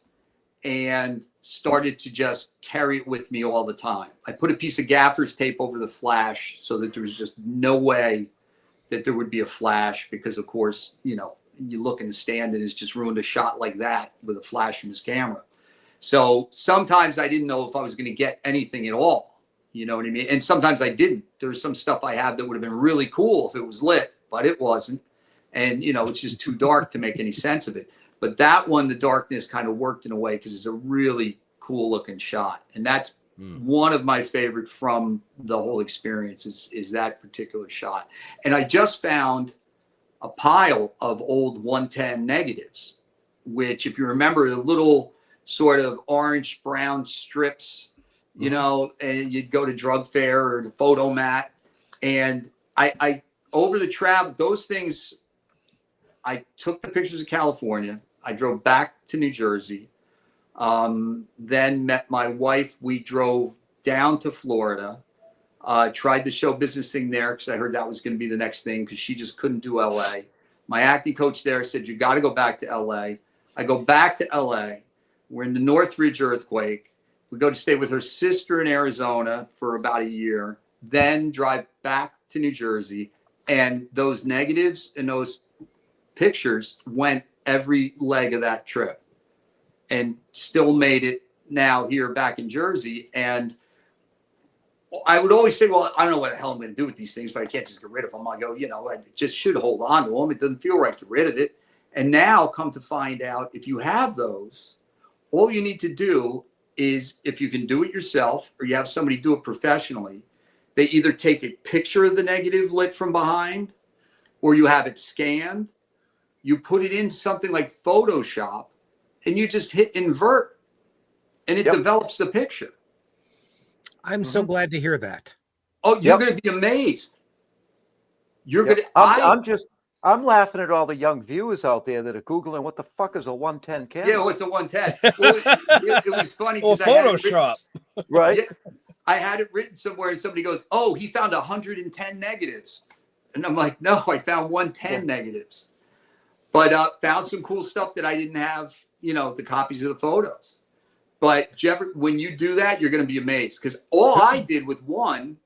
and started to just carry it with me all the time. I put a piece of gaffer's tape over the flash so that there was just no way that there would be a flash, because of course, you look in the stand and it's just ruined a shot like that with a flash from his camera. So sometimes I didn't know if I was going to get anything at all. You know what I mean? And sometimes I didn't. There's some stuff I have that would have been really cool if it was lit, but it wasn't. And, it's just too dark to make any sense of it. But that one, the darkness kind of worked in a way because it's a really cool looking shot. And that's one of my favorite from the whole experience is that particular shot. And I just found a pile of old 110 negatives, which, if you remember, the little sort of orange brown strips, and you'd go to drug fair or the photo mat. And I over the travel, those things, I took the pictures of California. I drove back to New Jersey, then met my wife. We drove down to Florida, tried the show business thing there because I heard that was going to be the next thing because she just couldn't do LA. My acting coach there said, you got to go back to LA. I go back to LA. We're in the Northridge earthquake. We go to stay with her sister in Arizona for about a year, then drive back to New Jersey. And those negatives and those pictures went every leg of that trip and still made it now here back in Jersey. And I would always say, well, I don't know what the hell I'm going to do with these things, but I can't just get rid of them. I go, I just should hold on to them. It doesn't feel right to get rid of it. And now come to find out, if you have those, all you need to do is, if you can do it yourself or you have somebody do it professionally, They either take a picture of the negative lit from behind, or you have it scanned. You put it into something like Photoshop, and you just hit invert, and it develops the picture. I'm so glad to hear that. Oh, you're going to be amazed. You're going to. I'm laughing at all the young viewers out there that are Googling what the fuck is a 110 camera. Yeah, what's a 110? Well, it was funny because Photoshop. Right. I had it written somewhere, and somebody goes, "Oh, he found 110 negatives," and I'm like, "No, I found 110 negatives." But found some cool stuff that I didn't have, the copies of the photos. But Jeffrey, when you do that, you're going to be amazed, because all I did with one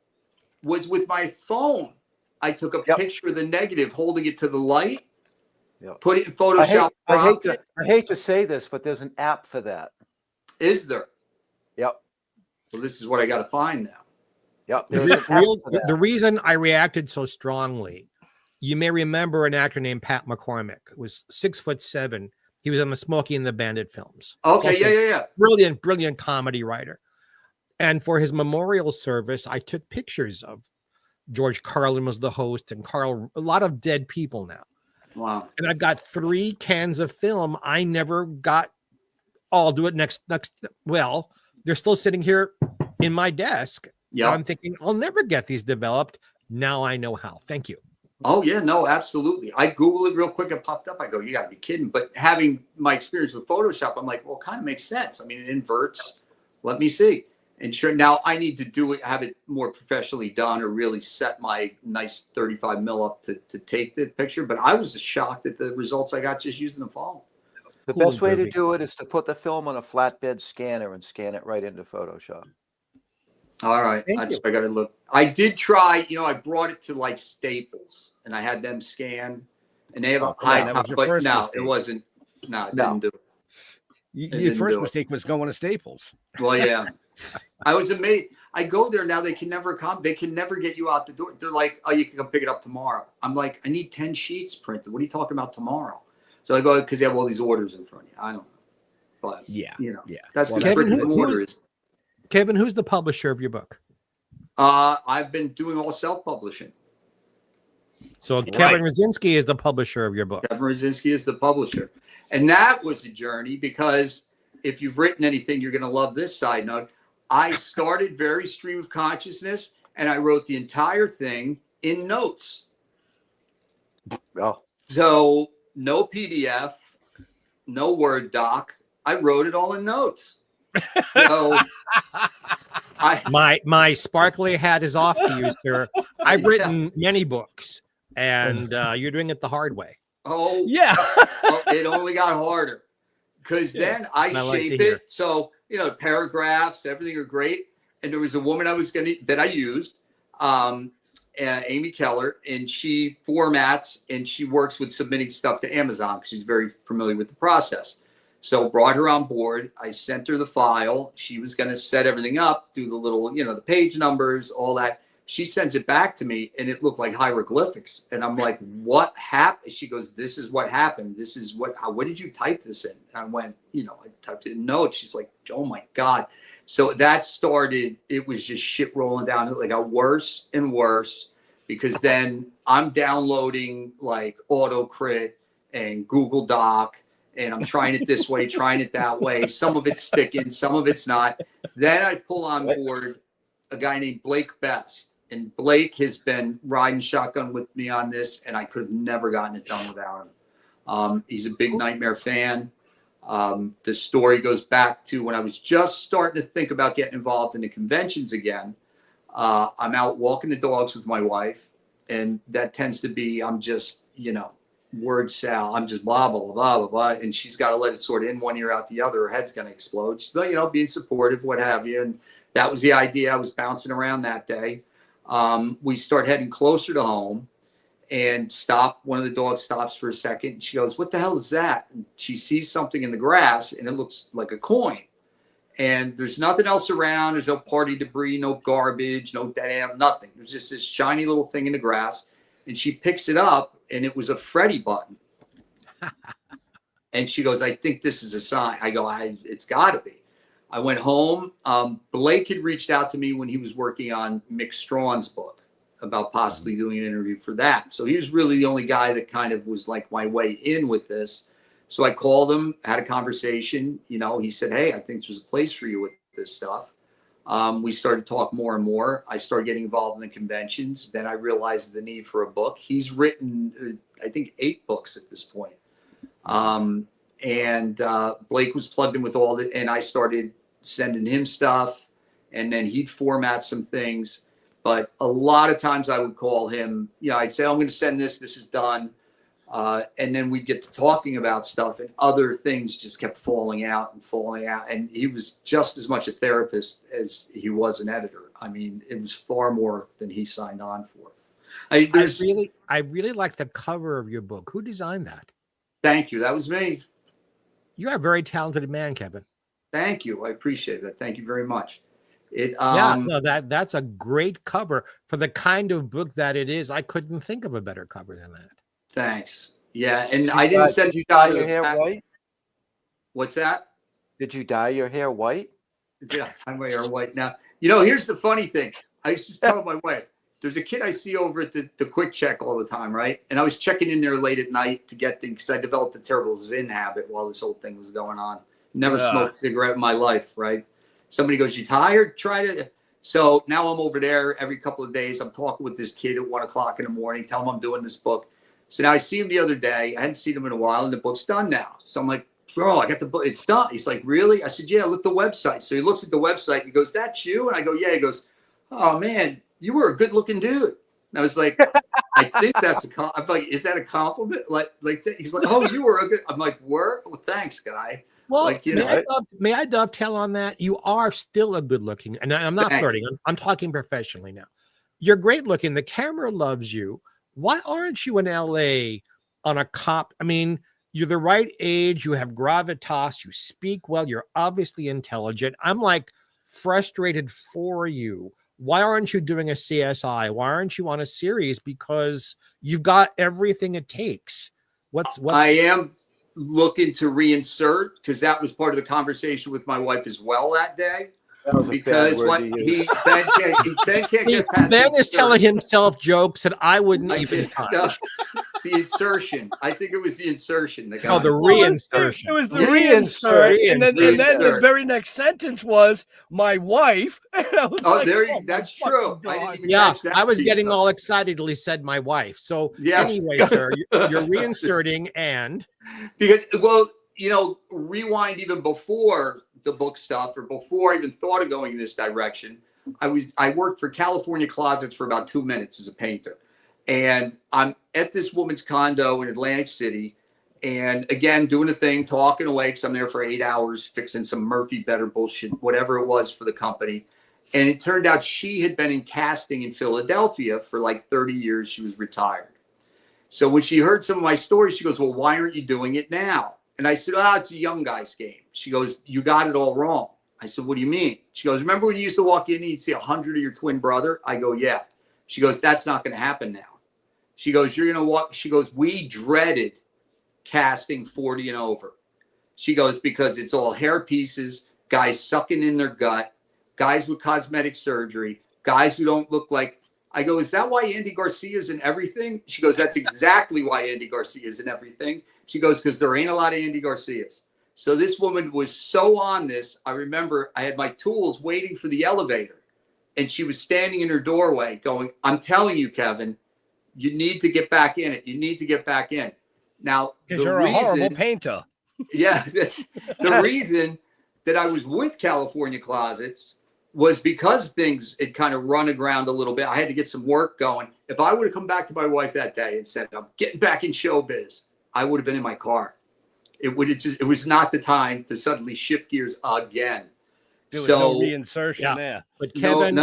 was with my phone. I took a picture of the negative, holding it to the light, put it in Photoshop. I hate to say this, but there's an app for that. Is there? Yep. Well, this is what I got to find now. Yep. The reason I reacted so strongly, you may remember an actor named Pat McCormick, who was 6'7". He was on the Smokey and the Bandit films. Okay, yeah. Brilliant comedy writer. And for his memorial service, I took pictures of George Carlin was the host, and a lot of dead people now. Wow. And I've got 3 cans of film I never got. I'll do it next. Well, they're still sitting here in my desk. Yeah. I'm thinking I'll never get these developed. Now I know how. Thank you. Oh, yeah, no, absolutely. I Googled it real quick. It popped up. I go, you got to be kidding. But having my experience with Photoshop, I'm like, well, it kind of makes sense. I mean, it inverts. Let me see. And sure, now I need to do it, have it more professionally done, or really set my nice 35 mil up to take the picture. But I was shocked at the results I got just using the phone. The best way to do it is to put the film on a flatbed scanner and scan it right into Photoshop. All right. I got to look. I did try, I brought it to like Staples, and I had them scan, and they have a high top, but no, it wasn't. No, it didn't do it. Your first mistake was going to Staples. Well, yeah. I was amazed. I go there now. They can never come. They can never get you out the door. They're like, oh, you can come pick it up tomorrow. I'm like, I need 10 sheets printed. What are you talking about tomorrow? So I go, because they have all these orders in front of you. I don't know. But, that's the freaking order is. Kevin, who's the publisher of your book? I've been doing all self-publishing. So Kevin Redzinski is the publisher of your book. Kevin Redzinski is the publisher. And that was a journey, because if you've written anything, you're going to love this side note. I started very stream of consciousness, and I wrote the entire thing in notes. Oh. So no PDF, no Word doc. I wrote it all in notes. So my sparkly hat is off to you, sir. I've written many books, and you're doing it the hard way. Oh, yeah. It only got harder, because then I shape it. So, paragraphs, everything are great. And there was a woman that I used, Amy Keller, and she formats and she works with submitting stuff to Amazon, because she's very familiar with the process. So brought her on board. I sent her the file. She was going to set everything up, do the little, the page numbers, all that. She sends it back to me, and it looked like hieroglyphics. And I'm like, what happened? She goes, this is what happened. This is what did you type this in? And I went, I typed it in notes. She's like, oh my God. So that started, it was just shit rolling down. It got worse and worse, because then I'm downloading like AutoCrit and Google Doc, and I'm trying it this way, trying it that way. Some of it's sticking, some of it's not. Then I pull on board a guy named Blake Best. And Blake has been riding shotgun with me on this, and I could have never gotten it done without him. He's a big Nightmare fan. The story goes back to when I was just starting to think about getting involved in the conventions again. I'm out walking the dogs with my wife, and that tends to be, I'm just, word salad. I'm just blah, blah, blah, blah, blah. And she's got to let it sort of in one ear out the other. Her head's going to explode. She's, being supportive, what have you. And that was the idea. I was bouncing around that day. We start heading closer to home, and one of the dogs stops for a second, and she goes, what the hell is that? And she sees something in the grass, and it looks like a coin. And there's nothing else around. There's no party debris, no garbage, no dead animal, nothing. There's just this shiny little thing in the grass. And she picks it up, and it was a Freddy button. And she goes, I think this is a sign. I go, it's got to be. I went home. Blake had reached out to me when he was working on Mick Strawn's book about possibly doing an interview for that. So he was really the only guy that kind of was like my way in with this. So I called him, had a conversation. You know, he said, hey, I think there's a place for you with this stuff. We started to talk more and more. I started getting involved in the conventions. Then I realized the need for a book. He's written, I think, 8 books at this point. Blake was plugged in with all that, and I started sending him stuff, and then he'd format some things. But a lot of times I would call him, you know, I'd say, I'm going to send this is done. And then we'd get to talking about stuff, and other things just kept falling out. And he was just as much a therapist as he was an editor. I mean, it was far more than he signed on for. I really like the cover of your book. Who designed that? Thank you. That was me. You're a very talented man, Kevin. Thank you. I appreciate that. Thank you very much. That's a great cover for the kind of book that it is. I couldn't think of a better cover than that. Thanks. Yeah, and I didn't send you dye your hair white. What's that? Did you dye your hair white? Yeah, dye my hair white. Now, you know, here's the funny thing. I was just telling my wife, there's a kid I see over at the Quick Check all the time, right? And I was checking in there late at night to get things because I developed a terrible Zyn habit while this whole thing was going on. Never smoked a cigarette in my life, right? Somebody goes, you tired? Try it. So now I'm over there every couple of days. I'm talking with this kid at 1 o'clock in the morning, tell him I'm doing this book. So now I see him the other day. I hadn't seen him in a while, and the book's done now. So I'm like, bro, I got the book. It's done. He's like, really? I said, yeah, look at the website. So he looks at the website. He goes, that's you? And I go, yeah. He goes, oh, man, you were a good-looking dude. And I was like, I think that's I'm like, is that a compliment? He's like, oh, you were a good. I'm like, were? Well, thanks, guy. Well, like, may I dovetail on that? You are still a good-looking, and I'm not flirting. I'm talking professionally now. You're great-looking. The camera loves you. Why aren't you in LA on a cop? I mean, you're the right age. You have gravitas. You speak well. You're obviously intelligent. I'm like frustrated for you. Why aren't you doing a CSI? Why aren't you on a series? Because you've got everything it takes. What's I am looking to reinsert, because that was part of the conversation with my wife as well that day. That was because what Ben can't get past. Ben is telling himself jokes that I wouldn't even touch. The insertion. I think it was the insertion. The reinsertion. It was the reinsert. And then the very next sentence was my wife. And I was that's true. I didn't even catch that. I was getting all excited till he said my wife. So anyway, sir, you're reinserting and because you know, rewind even before the book stuff or before I even thought of going in this direction. I worked for California Closets for about 2 minutes as a painter. And I'm at this woman's condo in Atlantic City. And again, doing a thing, talking away, because I'm there for 8 hours, fixing some Murphy Better bullshit, whatever it was for the company. And it turned out she had been in casting in Philadelphia for like 30 years. She was retired. So when she heard some of my stories, she goes, well, why aren't you doing it now? And I said, it's a young guy's game. She goes, you got it all wrong. I said, what do you mean? She goes, remember when you used to walk in and you'd see 100 of your twin brother? I go, yeah. She goes, that's not going to happen now. She goes, you're going to walk. She goes, we dreaded casting 40 and over. She goes, because it's all hair pieces, guys sucking in their gut, guys with cosmetic surgery, guys who don't look like. I go, is that why Andy Garcia's in everything? She goes, that's exactly why Andy Garcia's in everything. She goes, because there ain't a lot of Andy Garcias. So this woman was so on this. I remember I had my tools waiting for the elevator, and she was standing in her doorway going, I'm telling you, Kevin, you need to get back in it. You need to get back in. Now, because you're a horrible painter. Yeah, that's the reason that I was with California Closets was because things had kind of run aground a little bit. I had to get some work going. If I would have come back to my wife that day and said, I'm getting back in showbiz, I would have been in my car. It was not the time to suddenly shift gears again. There was no reinsertion there. But Kevin,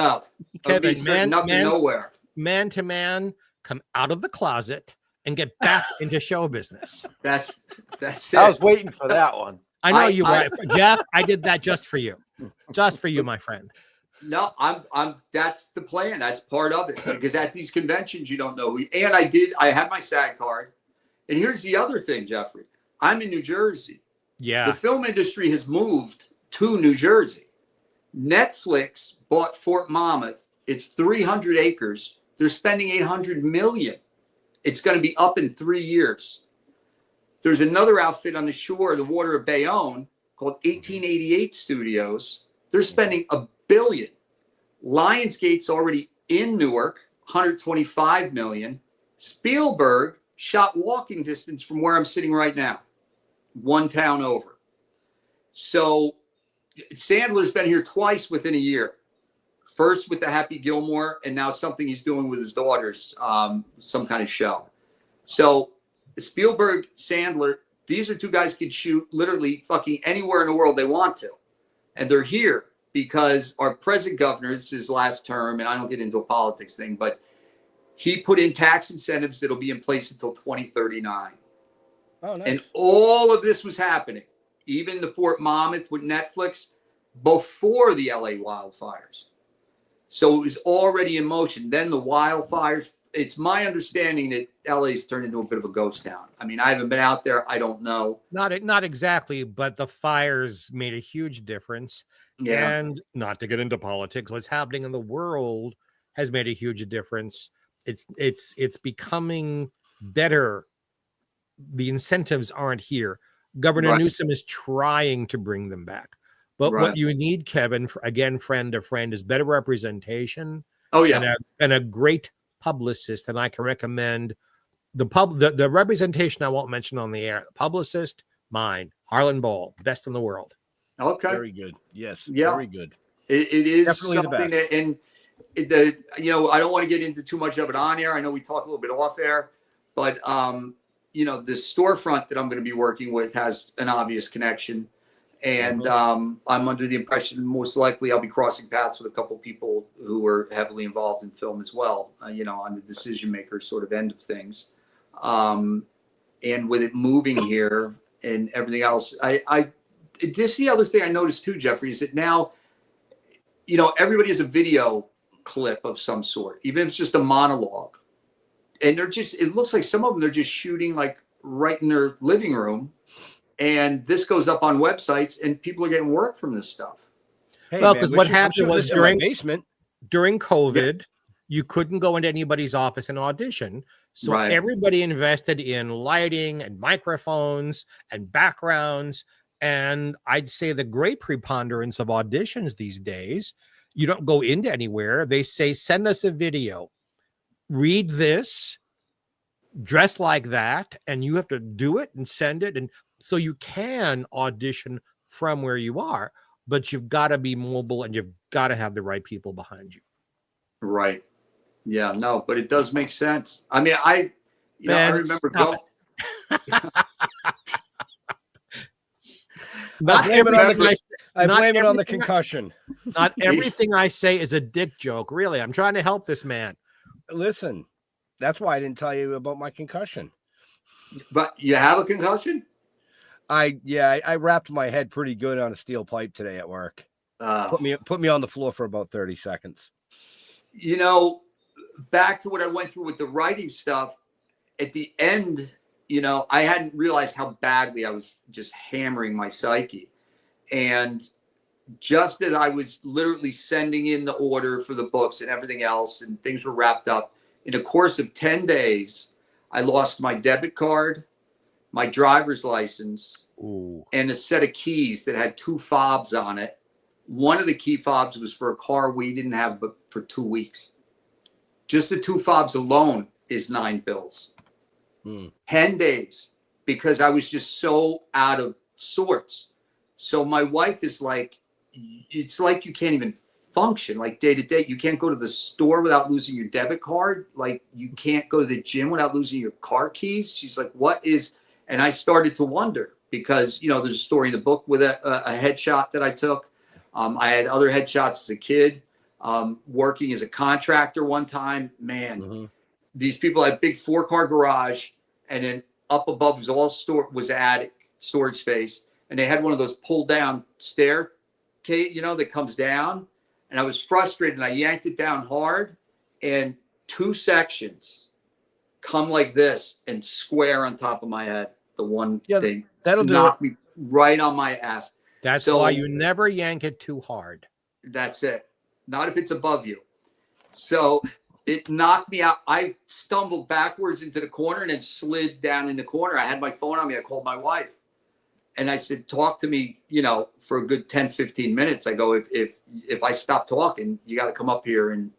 Kevin, nowhere. Man to man, come out of the closet and get back into show business. That's it. I was waiting for that one. I know you were, Jeff. I did that just for you, my friend. No, I'm. That's the plan. That's part of it. Because at these conventions, you don't know who. And I had my SAG card. And here's the other thing, Jeffrey. I'm in New Jersey. Yeah. The film industry has moved to New Jersey. Netflix bought Fort Monmouth. It's 300 acres. They're spending $800 million. It's going to be up in 3 years. There's another outfit on the shore of the water of Bayonne called 1888 Studios. They're spending $1 billion. Lionsgate's already in Newark, $125 million. Spielberg shot walking distance from where I'm sitting right now, one town over. So Sandler's been here twice within a year. First with the Happy Gilmore, and now something he's doing with his daughters, some kind of show. So Spielberg, Sandler, these are two guys who can shoot literally fucking anywhere in the world they want to. And they're here because our present governor, this is his last term, and I don't get into a politics thing, but he put in tax incentives that'll be in place until 2039. Oh, nice. And all of this was happening, even the Fort Monmouth with Netflix, before the LA wildfires. So it was already in motion. Then the wildfires, it's my understanding that LA's turned into a bit of a ghost town. I mean, I haven't been out there. I don't know. Not exactly, but the fires made a huge difference. Yeah. And not to get into politics, what's happening in the world has made a huge difference. It's becoming better. The incentives aren't here. Governor Newsom is trying to bring them back. But what you need, Kevin, again, friend of friend, is better representation. Oh, yeah. And a great publicist. And I can recommend the representation I won't mention on the air. Publicist, mine, Harlan Ball, best in the world. Okay. Very good. Yes. Yeah. Very good. It is Definitely something that, and the, you know, I don't want to get into too much of it on air. I know we talked a little bit off air, but, you know, the storefront that I'm going to be working with has an obvious connection. And I'm under the impression most likely I'll be crossing paths with a couple of people who are heavily involved in film as well, you know, on the decision maker sort of end of things. And with it moving here and everything else, this is the other thing I noticed too, Jeffrey, is that now, you know, everybody has a video clip of some sort, even if it's just a monologue. And they're just, it looks like some of them, they're just shooting like right in their living room. And this goes up on websites and people are getting work from this stuff. Hey, Well, man, because what I'm happened sure was this is my basement. during COVID, you couldn't go into anybody's office and audition. So Right. everybody invested in lighting and microphones and backgrounds. And I'd say the great preponderance of auditions these days, you don't go into anywhere. They say, send us a video, read this, dress like that, and you have to do it and send it. And so you can audition from where you are, but you've got to be mobile and you've got to have the right people behind you. Right. Yeah, no, but it does make sense. I mean, I remember going. Not I blame it everything on the concussion. Not everything I say is a dick joke. Really, I'm trying to help this man. Listen, that's why I didn't tell you about my concussion. But you have a concussion? I wrapped my head pretty good on a steel pipe today at work. Put me on the floor for about 30 seconds. You know, back to what I went through with the writing stuff, at the end, you know, I hadn't realized how badly I was just hammering my psyche. And just as I was literally sending in the order for the books and everything else, and things were wrapped up, in a course of 10 days, I lost my debit card, my driver's license, and a set of keys that had 2 fobs on it. One of the key fobs was for a car we didn't have but for 2 weeks. Just the 2 fobs alone is 9 bills. 10 days, because I was just so out of sorts. So my wife is like, it's like you can't even function like day to day. You can't go to the store without losing your debit card. Like you can't go to the gym without losing your car keys. She's like, what is, and I started to wonder because, you know, there's a story in the book with a headshot that I took. I had other headshots as a kid, working as a contractor one time, man, these people had a big 4-car garage, and then up above was all attic storage space. And they had one of those pull down stair, you know, that comes down. And I was frustrated and I yanked it down hard, and 2 sections come like this and square on top of my head. The one thing that'll knocked me right on my ass. That's So- why you never yank it too hard. That's it. Not if it's above you. So it knocked me out. I stumbled backwards into the corner and then slid down in the corner. I had my phone on me. I called my wife and I said, talk to me, for a good 10, 15 minutes. I go, if I stop talking, you got to come up here and,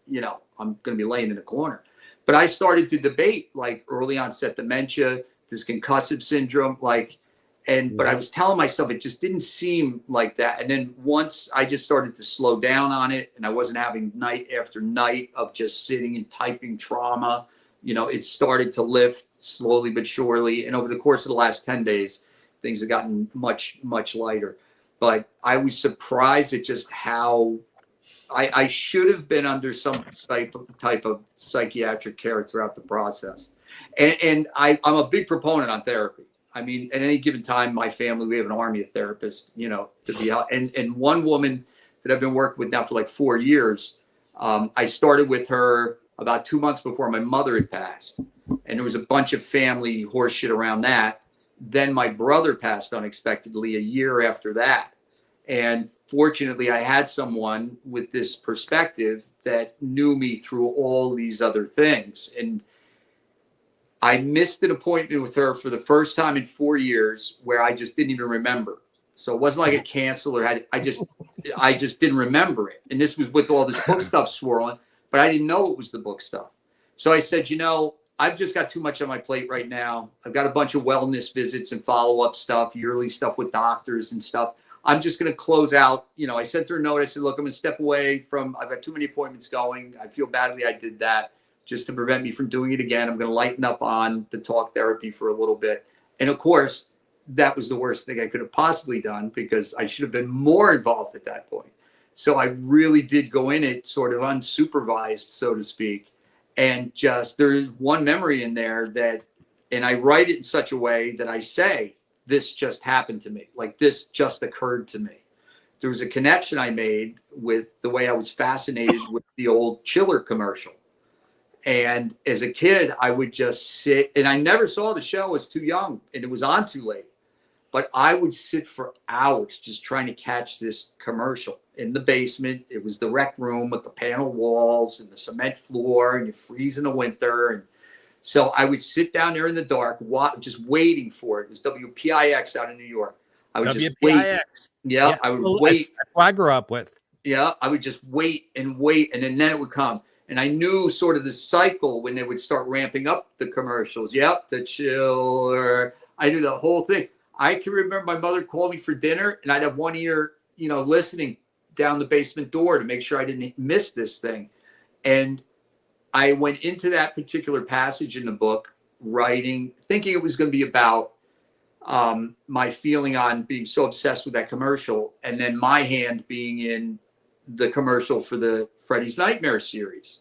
I'm going to be laying in the corner. But I started to debate like early onset dementia, this concussive syndrome, but I was telling myself it just didn't seem like that. And then once I just started to slow down on it and I wasn't having night after night of just sitting and typing trauma, it started to lift slowly but surely. And over the course of the last 10 days, things have gotten much, much lighter. But I was surprised at just how I should have been under some type of psychiatric care throughout the process. And I'm a big proponent on therapy. I mean, at any given time, my family, we have an army of therapists, to be out. And one woman that I've been working with now for like 4 years, I started with her about 2 months before my mother had passed. And there was a bunch of family horse shit around that. Then my brother passed unexpectedly a year after that. And fortunately, I had someone with this perspective that knew me through all these other things. And I missed an appointment with her for the first time in 4 years where I just didn't even remember. So it wasn't like it canceled or I just didn't remember it. And this was with all this book stuff swirling, but I didn't know it was the book stuff. So I said, I've just got too much on my plate right now. I've got a bunch of wellness visits and follow-up stuff, yearly stuff with doctors and stuff. I'm just going to close out. I sent her a note. I said, look, I'm going to step away I've got too many appointments going. I feel badly I did that. Just to prevent me from doing it again. I'm going to lighten up on the talk therapy for a little bit. And of course, that was the worst thing I could have possibly done because I should have been more involved at that point. So I really did go in it sort of unsupervised, so to speak. And just there's one memory in there and I write it in such a way that I say, this just happened to me. Like this just occurred to me. There was a connection I made with the way I was fascinated with the old Chiller commercial. And as a kid, I would just sit, and I never saw the show. I was too young and it was on too late. But I would sit for hours just trying to catch this commercial in the basement. It was the rec room with the panel walls and the cement floor, and you freeze in the winter. And so I would sit down there in the dark, just waiting for it. It was WPIX out in New York. I would just wait. Yeah, I would wait. That's what I grew up with. Yeah, I would just wait, and then it would come. And I knew sort of the cycle when they would start ramping up the commercials. Yep, the Chiller. I knew the whole thing. I can remember my mother called me for dinner, and I'd have one ear, listening down the basement door to make sure I didn't miss this thing. And I went into that particular passage in the book, thinking it was going to be about my feeling on being so obsessed with that commercial, and then my hand being in the commercial for the Freddy's Nightmare series.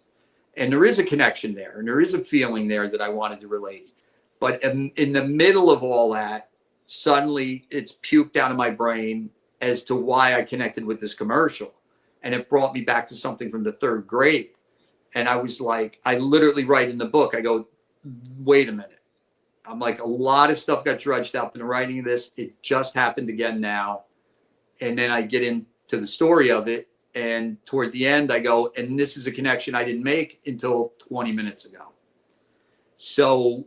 And there is a connection there, and there is a feeling there that I wanted to relate. But in the middle of all that, suddenly it's puked out of my brain as to why I connected with this commercial. And it brought me back to something from the 3rd grade. And I was like, I literally write in the book, I go, wait a minute. I'm like, a lot of stuff got drudged up in the writing of this. It just happened again now. And then I get into the story of it. And toward the end, I go, and this is a connection I didn't make until 20 minutes ago. So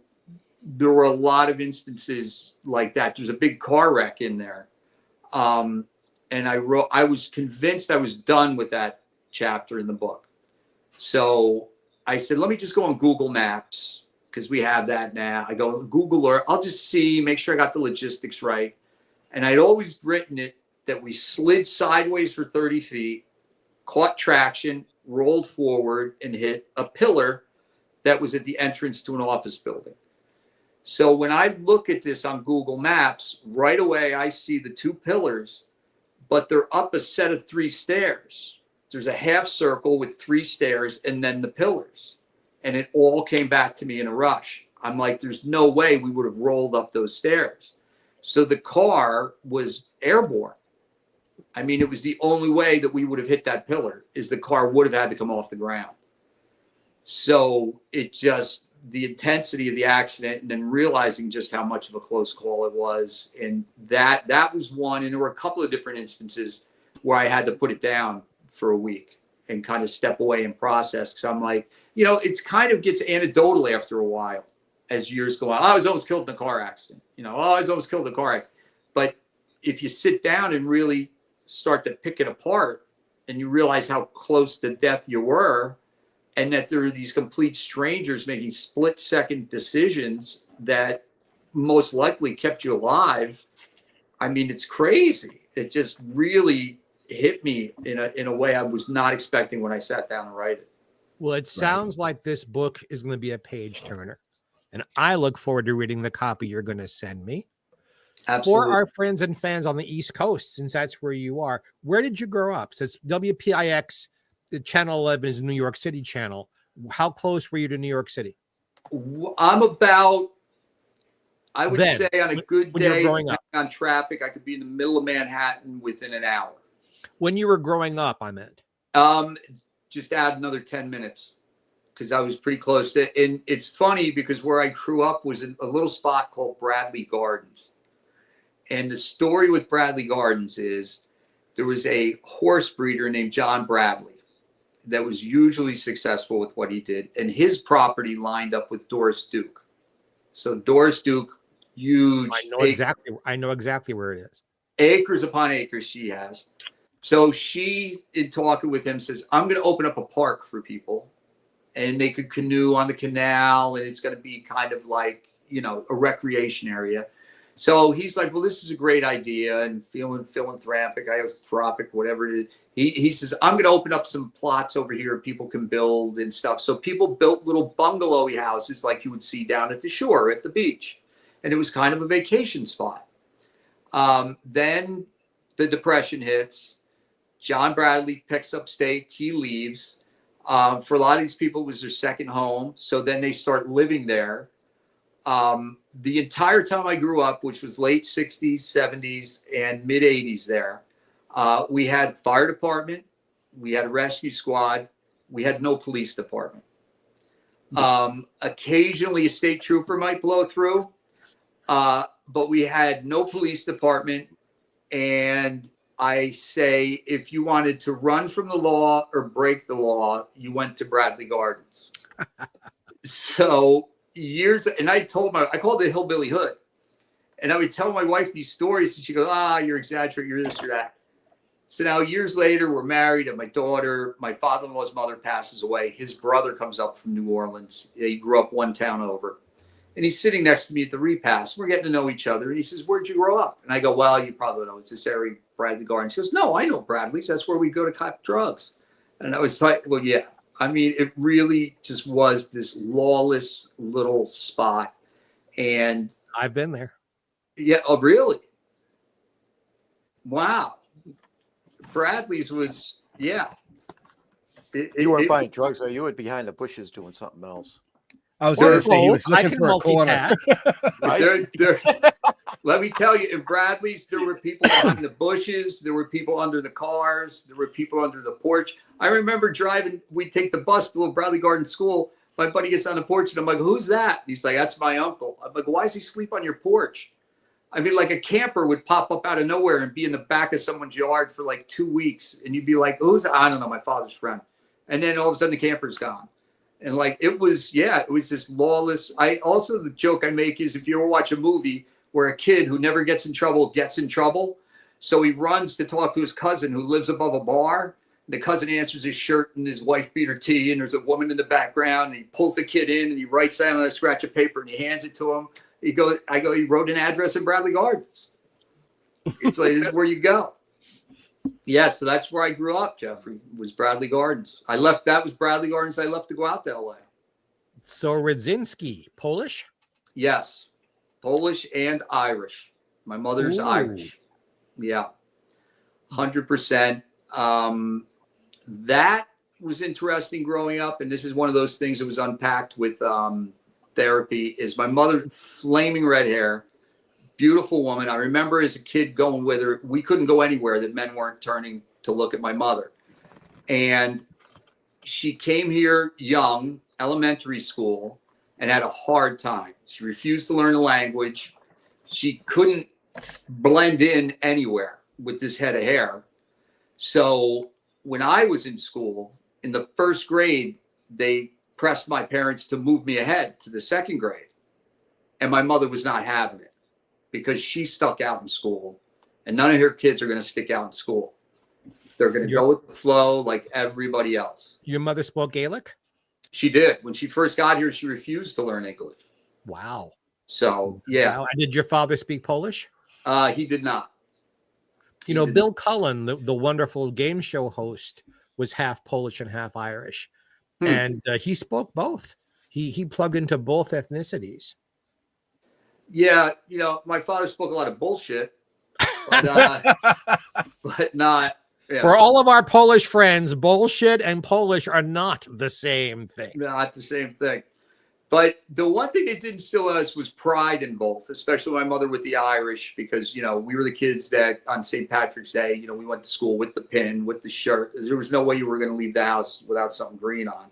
there were a lot of instances like that. There's a big car wreck in there. And I was convinced I was done with that chapter in the book. So I said, let me just go on Google Maps because we have that now. I go Google Earth. I'll just see, make sure I got the logistics right. And I'd always written it that we slid sideways for 30 feet, caught traction, rolled forward, and hit a pillar that was at the entrance to an office building. So when I look at this on Google Maps, right away I see the 2 pillars, but they're up a set of 3 stairs. There's a half circle with 3 stairs and then the pillars. And it all came back to me in a rush. I'm like, there's no way we would have rolled up those stairs. So the car was airborne. I mean, it was the only way that we would have hit that pillar is the car would have had to come off the ground. So it just, the intensity of the accident and then realizing just how much of a close call it was. And that was one. And there were a couple of different instances where I had to put it down for a week and kind of step away and process. Cause I'm like, it's kind of gets anecdotal after a while as years go on. I was almost killed in a car accident, I was almost killed in a car accident. But if you sit down and really start to pick it apart and you realize how close to death you were, and that there are these complete strangers making split-second decisions that most likely kept you alive. I mean, it's crazy. It just really hit me in a way I was not expecting when I sat down and write it. Well, it sounds like this book is going to be a page turner, and I look forward to reading the copy you're going to send me. Absolutely. For our friends and fans on the East Coast, since that's where you are, where did you grow up? Since WPIX, the Channel 11 is a New York City channel. How close were you to New York City? I'm about, I would Then, say on a good when you were day, growing up. on traffic, I could be in the middle of Manhattan within an hour. When you were growing up, I meant. Just add another 10 minutes because I was pretty close to, and it's funny because where I grew up was in a little spot called Bradley Gardens. And the story with Bradley Gardens is there was a horse breeder named John Bradley that was hugely successful with what he did. And his property lined up with Doris Duke. So Doris Duke, huge. I know exactly where it is. Acres upon acres she has. So she, in talking with him, says, I'm going to open up a park for people. And they could canoe on the canal. And it's going to be kind of like, a recreation area. So he's like, well, this is a great idea, and feeling philanthropic, whatever it is. He says, I'm going to open up some plots over here people can build and stuff. So people built little bungalowy houses like you would see down at the shore at the beach. And it was kind of a vacation spot. Then the Depression hits. John Bradley picks up stake. He leaves. For a lot of these people, it was their second home. So then they start living there. The entire time I grew up, which was late 60s, 70s, and mid 80s there, we had fire department, we had a rescue squad, we had no police department. Occasionally a state trooper might blow through, but we had no police department. And I say, if you wanted to run from the law or break the law, you went to Bradley Gardens. So years, and I called it Hillbilly Hood. And I would tell my wife these stories, and she goes, you're exaggerating, you're this or that. So now years later, we're married, and my father-in-law's mother passes away. His brother comes up from New Orleans. He grew up one town over. And he's sitting next to me at the repast. We're getting to know each other. And he says, where'd you grow up? And I go, well, you probably know. It's this area, Bradley Gardens. He goes, no, I know Bradley's. That's where we go to cop drugs. And I was like, well, yeah. I mean, it really just was this lawless little spot. And I've been there. Yeah. Oh, really? Wow. Bradley's was, yeah. You weren't buying drugs, though. You were behind the bushes doing something else. I was going to say he was I looking can for a corner. Right? Let me tell you, in Bradley's, there were people behind the bushes. There were people under the cars. There were people under the porch. I remember driving. We'd take the bus to a Bradley Garden school. My buddy gets on the porch, and I'm like, who's that? He's like, that's my uncle. I'm like, why does he sleep on your porch? I mean, like a camper would pop up out of nowhere and be in the back of someone's yard for like 2 weeks. And you'd be like, who's that? I don't know, my father's friend. And then all of a sudden the camper's gone. And like, it was this lawless. The joke I make is if you ever watch a movie where a kid who never gets in trouble gets in trouble. So he runs to talk to his cousin who lives above a bar. The cousin answers his shirt and his wife beat her tea. And there's a woman in the background. And he pulls the kid in and he writes down on a scratch of paper and he hands it to him. He wrote an address in Bradley Gardens. It's like, this is where you go. Yeah, so that's where I grew up, Jeffrey, was Bradley Gardens. That was Bradley Gardens. I left to go out to LA. So Redzinski, Polish? Yes, Polish and Irish. My mother's Irish. Yeah, 100%. That was interesting growing up. And this is one of those things that was unpacked with therapy is my mother, flaming red hair, beautiful woman. I remember as a kid going with her. We couldn't go anywhere that men weren't turning to look at my mother. And she came here young, elementary school, and had a hard time. She refused to learn the language. She couldn't blend in anywhere with this head of hair. So when I was in school, in the first grade, they pressed my parents to move me ahead to the second grade. And my mother was not having it because she stuck out in school, and none of her kids are going to stick out in school. They're going to go with the flow like everybody else. Your mother spoke Gaelic? She did. When she first got here, she refused to learn English. Wow. So, yeah. Wow. And did your father speak Polish? He did not. You know, Bill Cullen, the wonderful game show host, was half Polish and half Irish. And he spoke both. He plugged into both ethnicities. Yeah, you know, my father spoke a lot of bullshit, but not. Yeah. For all of our Polish friends, bullshit and Polish are not the same thing. Not the same thing. But the one thing it did instill in us was pride in both, especially my mother with the Irish, because, you know, we were the kids that on St. Patrick's Day, you know, we went to school with the pin, with the shirt. There was no way you were going to leave the house without something green on.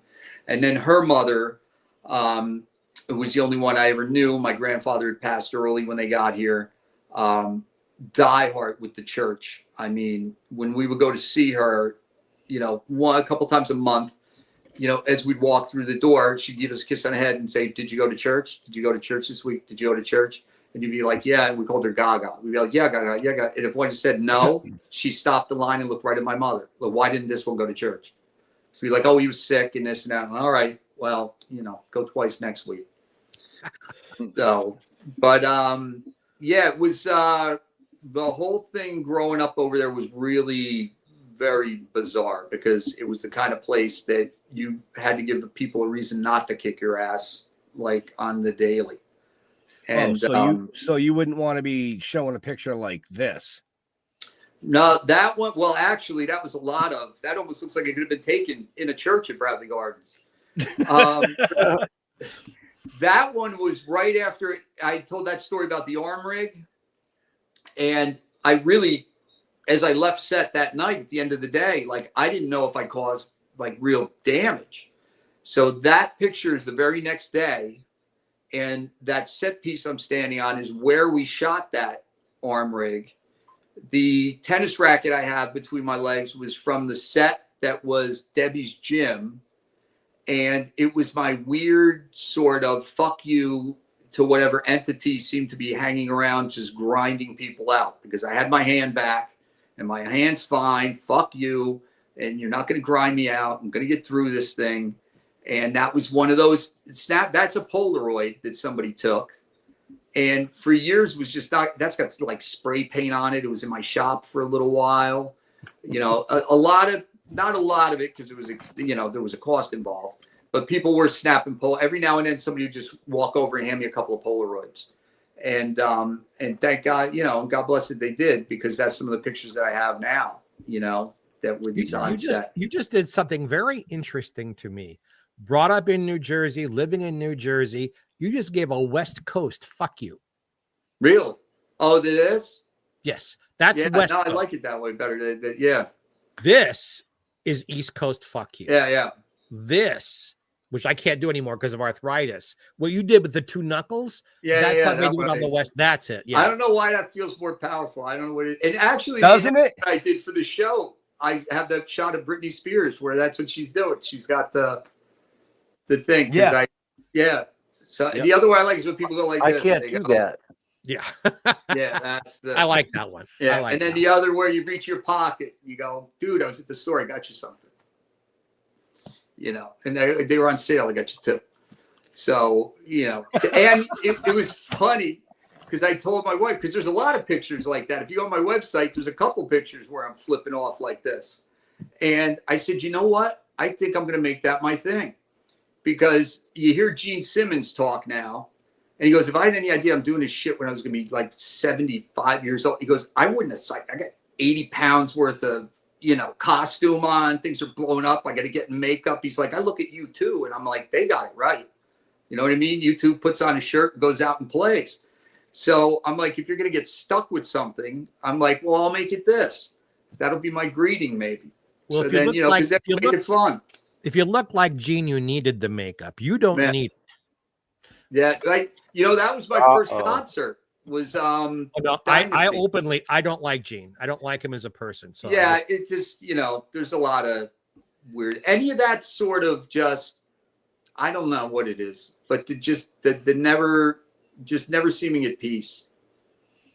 And then her mother, who was the only one I ever knew. My grandfather had passed early when they got here. Diehard with the church. I mean, when we would go to see her, you know, a couple times a month, you know, as we'd walk through the door, she'd give us a kiss on the head and say, "Did you go to church? Did you go to church this week? Did you go to church?" And you'd be like, "Yeah." And we called her Gaga. We'd be like, "Yeah, Gaga, yeah, Gaga." And if one said no, she stopped the line and looked right at my mother. Like, why didn't this one go to church? So we'd be like, "Oh, he was sick and this and that." And, all right, well, you know, go twice next week. So, but yeah, it was the whole thing growing up over there was really very bizarre because it was the kind of place that you had to give the people a reason not to kick your ass, like on the daily. And so you wouldn't want to be showing a picture like this. No, that one. Well, actually, that was a lot of. That almost looks like it could have been taken in a church at Bradley Gardens. That one was right after I told that story about the arm rig, and I really, as I left set that night at the end of the day, like I didn't know if I caused like real damage. So that picture is the very next day, and that set piece I'm standing on is where we shot that arm rig. The tennis racket I have between my legs was from the set that was Debbie's gym. And it was my weird sort of fuck you to whatever entity seemed to be hanging around, just grinding people out because I had my hand back and my hand's fine. Fuck you. And you're not going to grind me out. I'm going to get through this thing. And that was one of those that's a Polaroid that somebody took. And for years was just not, that's got like spray paint on it. It was in my shop for a little while, you know, not a lot of it because it was, you know, there was a cost involved, but people were snapping every now and then somebody would just walk over and hand me a couple of Polaroids. And thank God, you know, God bless that they did, because that's some of the pictures that I have now, you know, that were these on set. You just did something very interesting to me. Brought up in New Jersey, living in New Jersey. You just gave a West Coast fuck you. Really? Oh, it is? Yes. That's West Coast. I like it that way better. Yeah. This is East Coast fuck you. Yeah. This, which I can't do anymore because of arthritis. What you did with the two knuckles, that's how they do it on the West. That's it. Yeah. I don't know why that feels more powerful. I don't know what it is. And actually, doesn't it? I did for the show. I have that shot of Britney Spears where that's what she's doing. She's got the thing. Yeah. So the other one I like is when people go like this. I can't do that. Yeah. Yeah, that's the. I like that one. Yeah, and then the other where you reach your pocket, you go, "Dude, I was at the store. I got you something." You know, and they were on sale. I got you too. So, you know, and it was funny because I told my wife, because there's a lot of pictures like that. If you go on my website, there's a couple pictures where I'm flipping off like this. And I said, you know what? I think I'm going to make that my thing. Because you hear Gene Simmons talk now, and he goes, if I had any idea I'm doing this shit when I was going to be like 75 years old, he goes, I wouldn't have I got 80 pounds worth of, you know, costume on, things are blowing up. I got to get in makeup. He's like, I look at you too. And I'm like, they got it right. You know what I mean? U2 puts on a shirt, goes out and plays. So I'm like, if you're going to get stuck with something, I'm like, well, I'll make it this. That'll be my greeting maybe. Well, so then, you know, because that made it fun. If you look like Gene, you needed the makeup. You don't need it. Yeah, right. You know, that was my first concert. Was No, I openly, I don't like Gene. I don't like him as a person. So yeah, it's just, you know, there's a lot of weird. Any of that sort of just, I don't know what it is, but the never seeming at peace.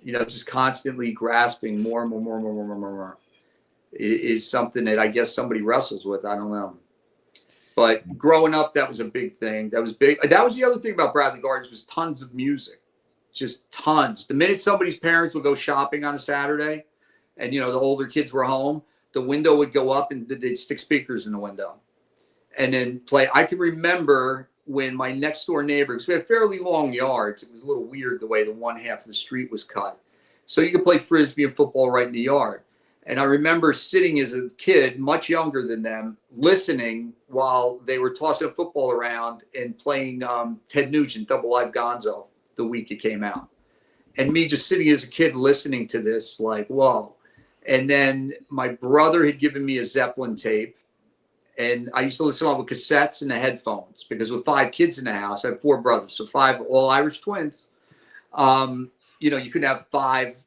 You know, just constantly grasping more and more is something that I guess somebody wrestles with. I don't know. But growing up, that was a big thing. That was big. That was the other thing about Bradley Gardens was tons of music, just tons. The minute somebody's parents would go shopping on a Saturday and, you know, the older kids were home, the window would go up and they'd stick speakers in the window and then play. I can remember when my next door neighbor, because we had fairly long yards, it was a little weird the way the one half of the street was cut. So you could play Frisbee and football right in the yard. And I remember sitting as a kid, much younger than them, listening while they were tossing a football around and playing Ted Nugent, Double Live Gonzo, the week it came out. And me just sitting as a kid listening to this, like, whoa. And then my brother had given me a Zeppelin tape. And I used to listen on with cassettes and the headphones because with 5 kids in the house, I have 4 brothers, so 5 all Irish twins. You know, you couldn't have 5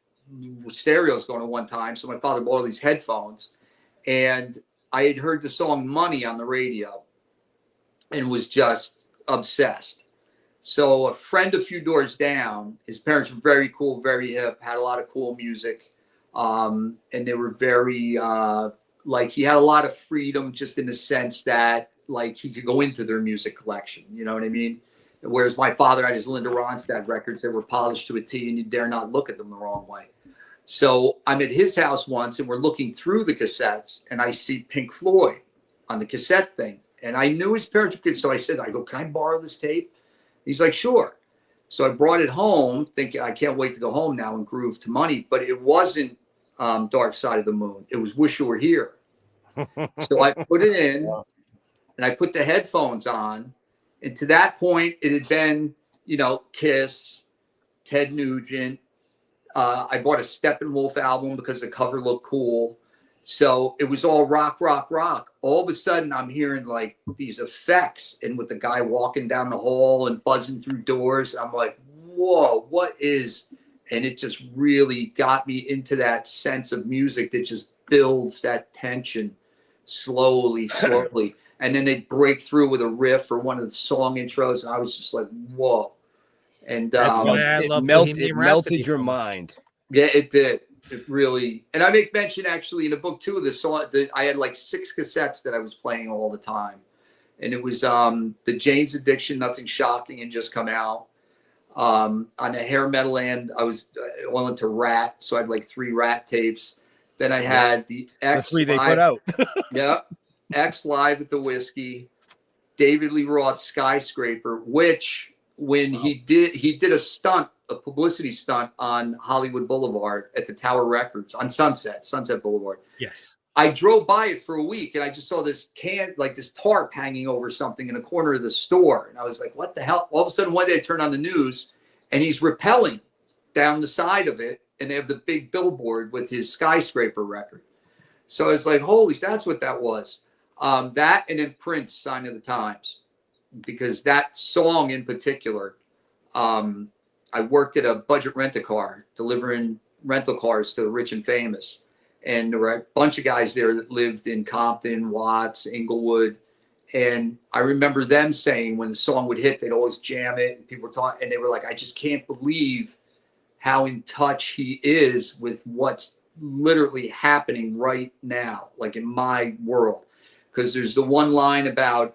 stereos going at one time. So my father bought all these headphones and I had heard the song Money on the radio and was just obsessed. So a friend a few doors down, his parents were very cool, very hip, had a lot of cool music. And they were very, like he had a lot of freedom just in the sense that like he could go into their music collection. You know what I mean? Whereas my father had his Linda Ronstadt records that were polished to a T and you dare not look at them the wrong way. So I'm at his house once and we're looking through the cassettes and I see Pink Floyd on the cassette thing. And I knew his parents were kids. So I said, I go, can I borrow this tape? He's like, sure. So I brought it home thinking I can't wait to go home now and groove to Money. But it wasn't Dark Side of the Moon. It was Wish You Were Here. So I put it in and I put the headphones on. And to that point, it had been, you know, Kiss, Ted Nugent. I bought a Steppenwolf album because the cover looked cool. So it was all rock, rock, rock. All of a sudden, I'm hearing like these effects and with the guy walking down the hall and buzzing through doors. I'm like, whoa, what is? And it just really got me into that sense of music that just builds that tension slowly. And then they'd break through with a riff or one of the song intros. And I was just like, whoa. And it melted your mind. Yeah, it did. It really. And I make mention actually in the book too of this song. I had like 6 cassettes that I was playing all the time. And it was the Jane's Addiction, Nothing Shocking, and just come out. On the hair metal end, I was well into Rat. So I had like 3 Rat tapes. Then I had the X. The 3 they put out. Yeah. X Live at the Whiskey, David Lee Roth's Skyscraper, which when he did a stunt, a publicity stunt on Hollywood Boulevard at the Tower Records on Sunset Boulevard. Yes. I drove by it for a week and I just saw this this tarp hanging over something in a corner of the store. And I was like, what the hell? All of a sudden one day I turned on the news and he's rappelling down the side of it and they have the big billboard with his Skyscraper record. So I was like, holy, that's what that was. That and then Prince, Sign of the Times, because that song in particular, I worked at a budget rent-a-car, delivering rental cars to the rich and famous. And there were a bunch of guys there that lived in Compton, Watts, Inglewood. And I remember them saying when the song would hit, they'd always jam it. And people were talking, and they were like, I just can't believe how in touch he is with what's literally happening right now, like in my world. Because there's the one line about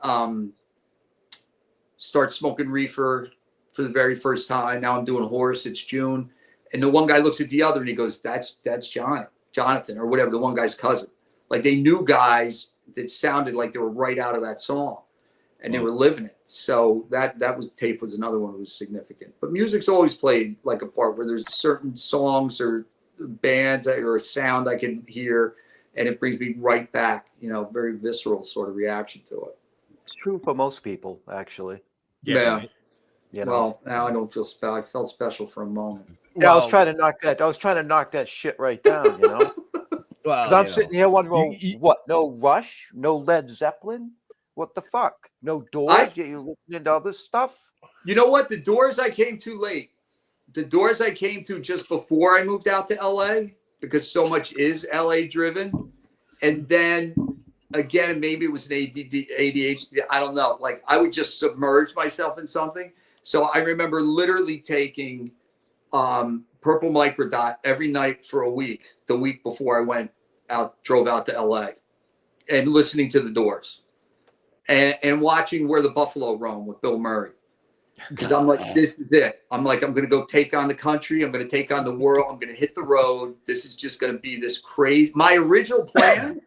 start smoking reefer for the very first time. Now I'm doing horse. It's June. And the one guy looks at the other and he goes, that's Jonathan or whatever, the one guy's cousin. Like they knew guys that sounded like they were right out of that song and they were living it. So that tape was another one that was significant. But music's always played like a part where there's certain songs or bands or a sound I can hear and it brings me right back, very visceral sort of reaction to it. It's true for most people, actually. Yeah. Well, now I don't feel special. I felt special for a moment. Yeah, I was trying to knock that shit right down, Well, because I'm sitting here wondering, what? No Rush? No Led Zeppelin? What the fuck? No Doors? You listening to other stuff? You know what? The Doors I came to late. The Doors I came to just before I moved out to LA because so much is LA driven. And then again, maybe it was an ADHD. I don't know. Like I would just submerge myself in something. So I remember literally taking purple microdot every night for a week, the week before I drove out to LA, and listening to the Doors and watching Where the Buffalo Roam with Bill Murray. Because I'm like, this is it. I'm like, I'm going to go take on the country. I'm going to take on the world. I'm going to hit the road. This is just going to be this crazy. My original plan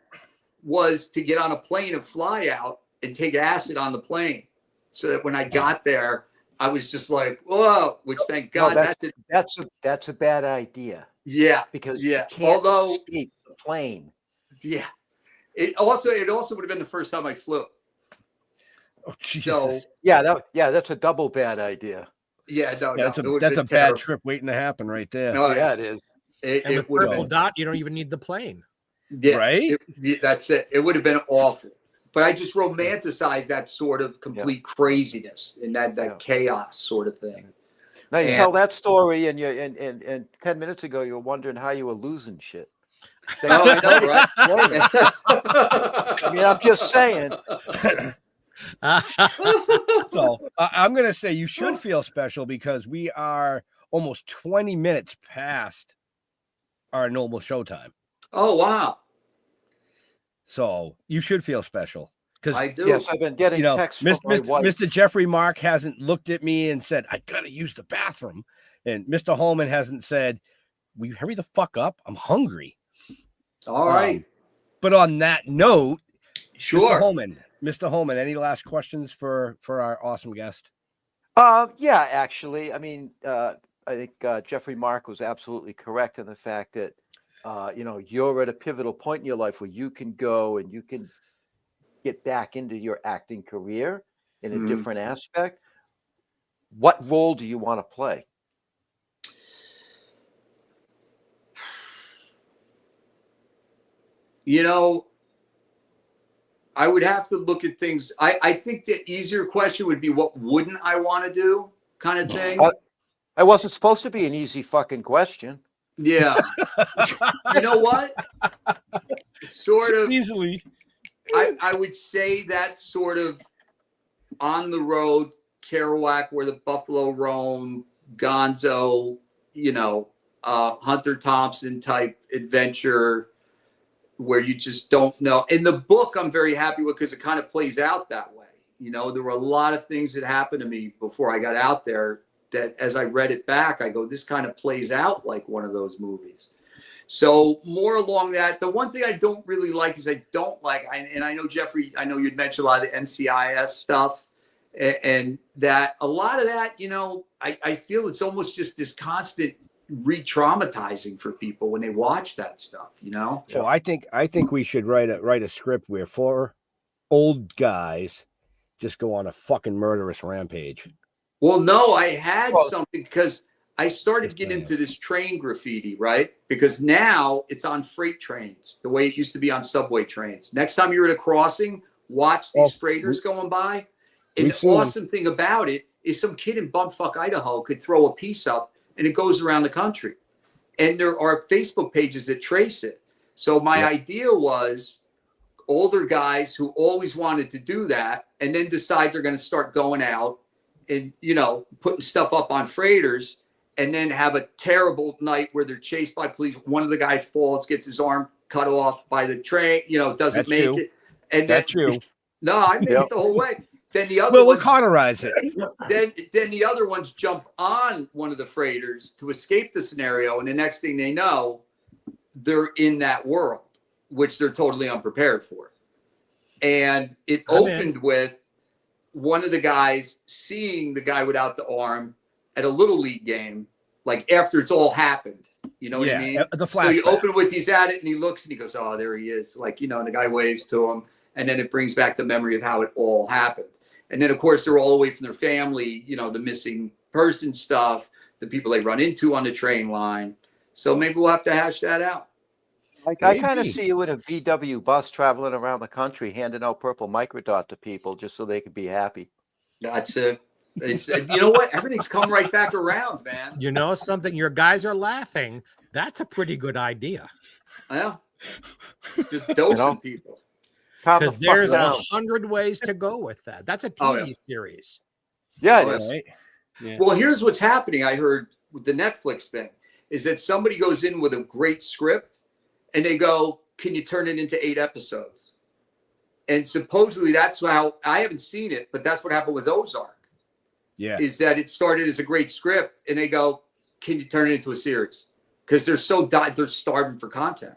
was to get on a plane and fly out and take acid on the plane. So that when I got there, I was just like, whoa, which thank God. That's a bad idea. Yeah. Because you can't escape the plane. Yeah. It also would have been the first time I flew. Oh, Jesus. So that's a double bad idea. Yeah, no, that's a bad trip waiting to happen right there. No, yeah, it is. And with purple dot, you don't even need the plane. Yeah, right? That's it. It would have been awful. But I just romanticized that sort of complete craziness and that chaos sort of thing. Now you tell that story, and 10 minutes ago you were wondering how you were losing shit. Oh, I know, right? I mean, I'm just saying. So I'm going to say you should feel special because we are almost 20 minutes past our normal showtime. Oh, wow. So you should feel special. I do. Yes, I've been getting texts from my wife. Mr. Jeffrey Mark hasn't looked at me and said, I got to use the bathroom. And Mr. Holman hasn't said, will you hurry the fuck up? I'm hungry. All right. But on that note, sure. Mr. Holman, any last questions for our awesome guest? Yeah, actually. I mean, I think Jeffrey Mark was absolutely correct in the fact that, you're at a pivotal point in your life where you can go and you can get back into your acting career in a different aspect. What role do you want to play? I would have to look at things. I think the easier question would be, what wouldn't I want to do kind of thing? I wasn't supposed to be an easy fucking question. Yeah. You know what? Sort of. Easily. I would say that sort of on the road, Kerouac, Where the Buffalo Roam, Gonzo, Hunter Thompson type adventure where you just don't know. In the book, I'm very happy with because it kind of plays out that way. There were a lot of things that happened to me before I got out there that as I read it back, I go, this kind of plays out like one of those movies. So more along that. The one thing I don't really like is I know, Jeffrey, I know you'd mentioned a lot of the NCIS stuff and that a lot of that, I feel it's almost just this constant re-traumatizing for people when they watch that stuff, So I think we should write a script where 4 old guys just go on a fucking murderous rampage. Well, no, I had something because I started getting into this train graffiti, right? Because now it's on freight trains, the way it used to be on subway trains. Next time you're at a crossing, watch these freighters going by. And the awesome thing about it is some kid in bumfuck Idaho could throw a piece up and it goes around the country. And there are Facebook pages that trace it. So my idea was older guys who always wanted to do that and then decide they're going to start going out and, putting stuff up on freighters and then have a terrible night where they're chased by police. One of the guys falls, gets his arm cut off by the train, doesn't make it. And that's you. No, I made it the whole way. Then the other we'll cauterize it. Then the other ones jump on one of the freighters to escape the scenario, and the next thing they know, they're in that world, which they're totally unprepared for. And it opened with one of the guys seeing the guy without the arm at a little league game, like after it's all happened. You know what I mean? The flashback. So you open with he's at it and he looks and he goes, oh, there he is. Like, and the guy waves to him. And then it brings back the memory of how it all happened. And then, of course, they're all away from their family, the missing person stuff, the people they run into on the train line. So maybe we'll have to hash that out. I kind of see you in a VW bus traveling around the country, handing out purple microdot to people just so they could be happy. That's it. It's, you know what? Everything's come right back around, man. You know something? Your guys are laughing. That's a pretty good idea. Yeah. Just dosing people. Calm the Because fuck there's down. 100 ways to go with that. That's a TV Oh, yeah. series. Yeah, Oh, it is. Right? Yeah. Well, here's what's happening. I heard with the Netflix thing is that somebody goes in with a great script and they go, can you turn it into 8 episodes? And supposedly that's how, I haven't seen it, but that's what happened with Ozark. Yeah. Is that it started as a great script and they go, can you turn it into a series? Because they're they're starving for content.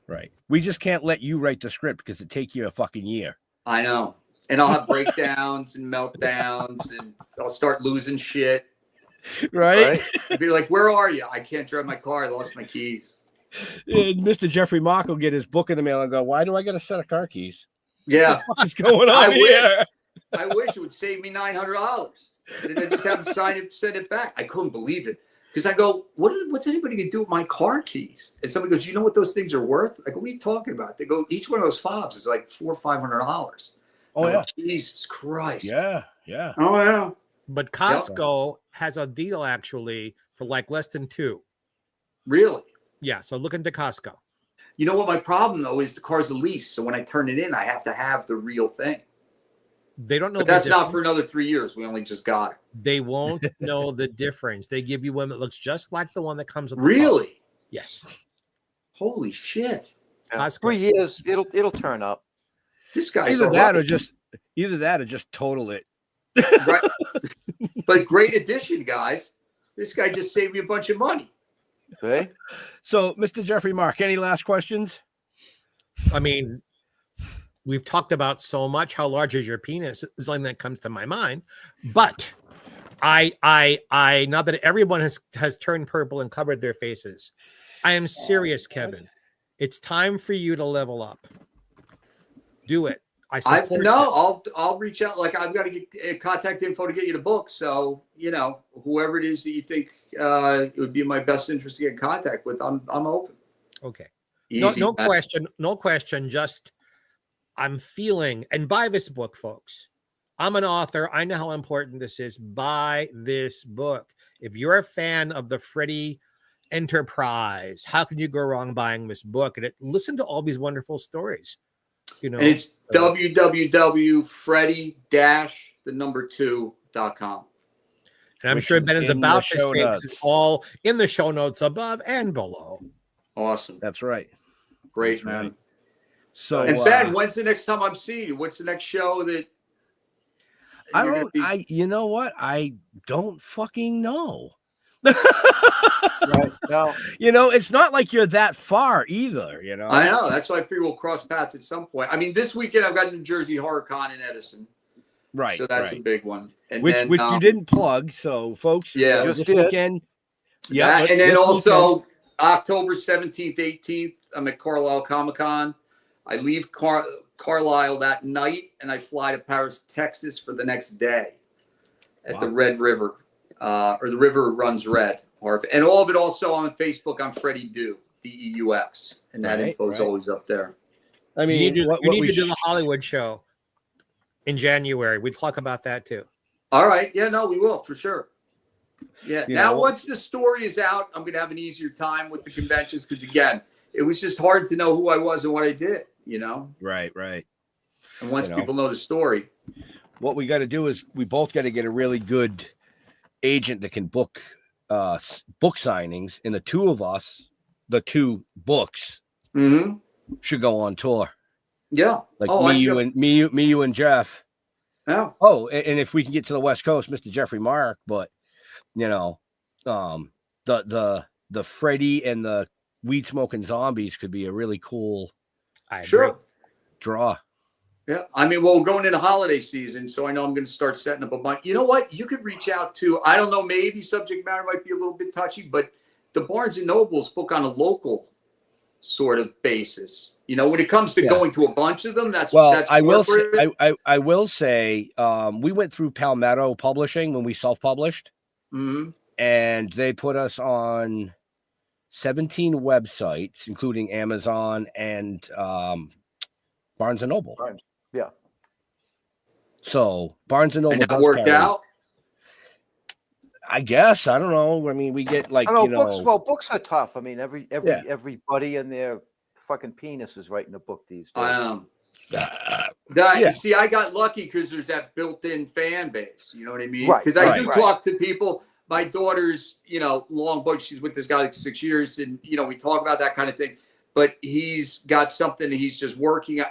Right. We just can't let you write the script because it take you a fucking year. I know. And I'll have breakdowns and meltdowns and I'll start losing shit. Right? I'll be like, where are you? I can't drive my car. I lost my keys. And Mr. Jeffrey Mark will get his book in the mail and go, why do I get a set of car keys? Yeah. What's going I on here? I wish it would save me $900. And then just have them sign it, send it back. I couldn't believe it. Because I go, what's anybody going to do with my car keys? And somebody goes, you know what those things are worth? I go, what are you talking about? They go, each one of those fobs is like $400 or $500. Oh, yeah. Jesus Christ. Yeah. Yeah. Oh, yeah. But Costco has a deal actually for like less than 2. Really? Yeah. So look into Costco. You know what my problem, though, is the car's a lease. So when I turn it in, I have to have the real thing. They don't know. But that's not for another 3 years. We only just got it. They won't know the difference. They give you one that looks just like the one that comes with the Really? car. Yes. Holy shit. Yeah. Costco. 3 years, it'll turn up. This guy's Either all that right. or just total it. Right. But great addition, guys. This guy just saved me a bunch of money. Okay. So, Mr. Jeffrey Mark, any last questions? I mean, we've talked about so much. How large is your penis? Is something that comes to my mind. But I now that everyone has turned purple and covered their faces, I am serious, Kevin. It's time for you to level up. Do it. I'll reach out. Like, I've got to get contact info to get you the book. So, whoever it is that you think it would be in my best interest to get in contact with, I'm open. Okay. Easy. No question. Just I'm feeling, and buy this book, folks. I'm an author. I know how important this is. Buy this book. If you're a fan of the Freddie enterprise, how can you go wrong buying this book? And listen to all these wonderful stories. And it's www.freddy-2.com. And I'm sure Ben is about to say this is all in the show notes above and below. Awesome. That's right. Great, That's man. right. So, and Ben, when's the next time I'm seeing you? What's the next show that you know what? I don't fucking know. Right. No. It's not like you're that far either, I know. That's why I figure we'll cross paths at some point. I mean, this weekend I've got New Jersey Horror Con in Edison. Right. So that's a big one. And which then, you didn't plug. So, folks, yeah, just this did. weekend. Yeah. And then also October 17th, 18th, I'm at Carlisle Comic-Con. I leave Carlisle that night and I fly to Paris, Texas for the next day at the Red River, or the River Runs Red. And all of it also on Facebook on Freddie Duex, Deux, and that info is always up there. I mean, you need to do the Hollywood show in January. We talk about that too. All right. Yeah, no, we will for sure. Yeah. Now, once the story is out, I'm going to have an easier time with the conventions because, again, it was just hard to know who I was and what I did, Right. And once people know the story. What we got to do is we both got to get a really good agent that can book book signings, and the two of us, the two books, should go on tour. Yeah. Like you and Jeff. Yeah. Oh, and if we can get to the West Coast, Mr. Jeffrey Mark, but the Freddy and the weed smoking zombies could be a really cool draw. Yeah. I mean, well, we're going into holiday season, so I know I'm going to start setting up a bunch. You know what? You could reach out to, I don't know, maybe subject matter might be a little bit touchy, but the Barnes and Nobles book on a local sort of basis. When it comes to going to a bunch of them, that's I will say, we went through Palmetto Publishing when we self-published, and they put us on 17 websites, including Amazon and Barnes and Noble. Yeah. So Barnes and Noble worked out. I guess I don't know. I mean, we get like I don't know, books. Well, books are tough. I mean, Yeah. everybody and their fucking penis is writing a book these days. You see, I got lucky because there's that built-in fan base. You know what I mean? Right, Because I do talk to people. My daughter's, long book. She's with this guy like 6 years, and we talk about that kind of thing. But he's got something that he's just working on.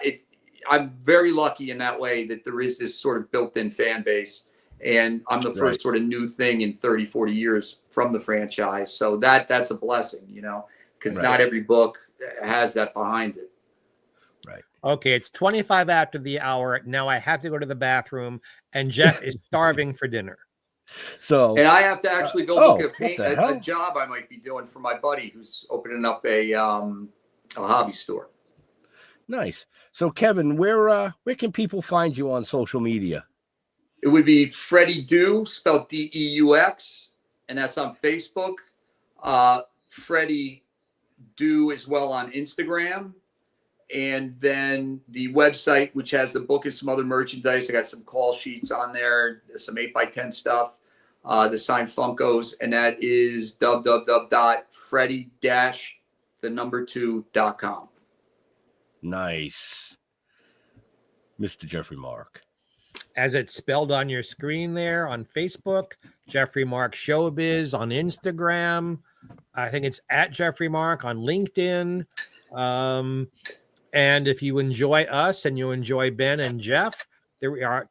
I'm very lucky in that way that there is this sort of built-in fan base, and I'm the first sort of new thing in 30, 40 years from the franchise. So that's a blessing, because not every book has that behind it. Right. Okay, it's 25 after the hour. Now I have to go to the bathroom, and Jeff is starving for dinner. So, and I have to actually go look at a job I might be doing for my buddy who's opening up a hobby store. Nice. So, Kevin, where can people find you on social media? It would be Freddy Deux, spelled Deux, and that's on Facebook. Freddy Deux as well on Instagram. And then the website, which has the book and some other merchandise. I got some call sheets on there, some 8x10 stuff, the signed Funkos, and that is www.freddy-2.com. Nice. Mr. Jeffrey Mark. As it's spelled on your screen there on Facebook, Jeffrey Mark Showbiz on Instagram. I think it's at Jeffrey Mark on LinkedIn. And if you enjoy us and you enjoy Ben and Jeff, there we are.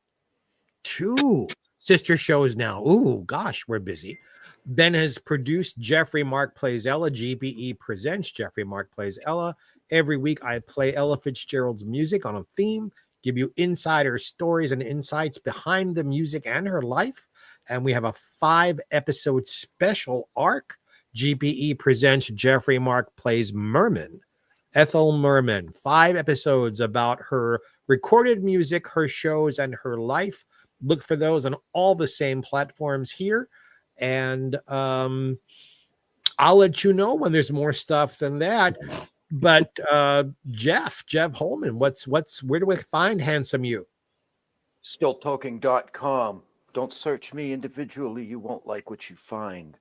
2 sister shows now. Ooh, gosh, we're busy. Ben has produced Jeffrey Mark Plays Ella. GBE presents Jeffrey Mark Plays Ella. Every week I play Ella Fitzgerald's music on a theme, give you insider stories and insights behind the music and her life. And we have a 5-episode special arc. GBE presents Jeffrey Mark Plays Merman. Ethel Merman, 5 episodes about her recorded music, her shows, and her life. Look for those on all the same platforms here. And I'll let you know when there's more stuff than that. But Jeff Holman, where do we find Handsome You? Stilltoking.com. Don't search me individually. You won't like what you find.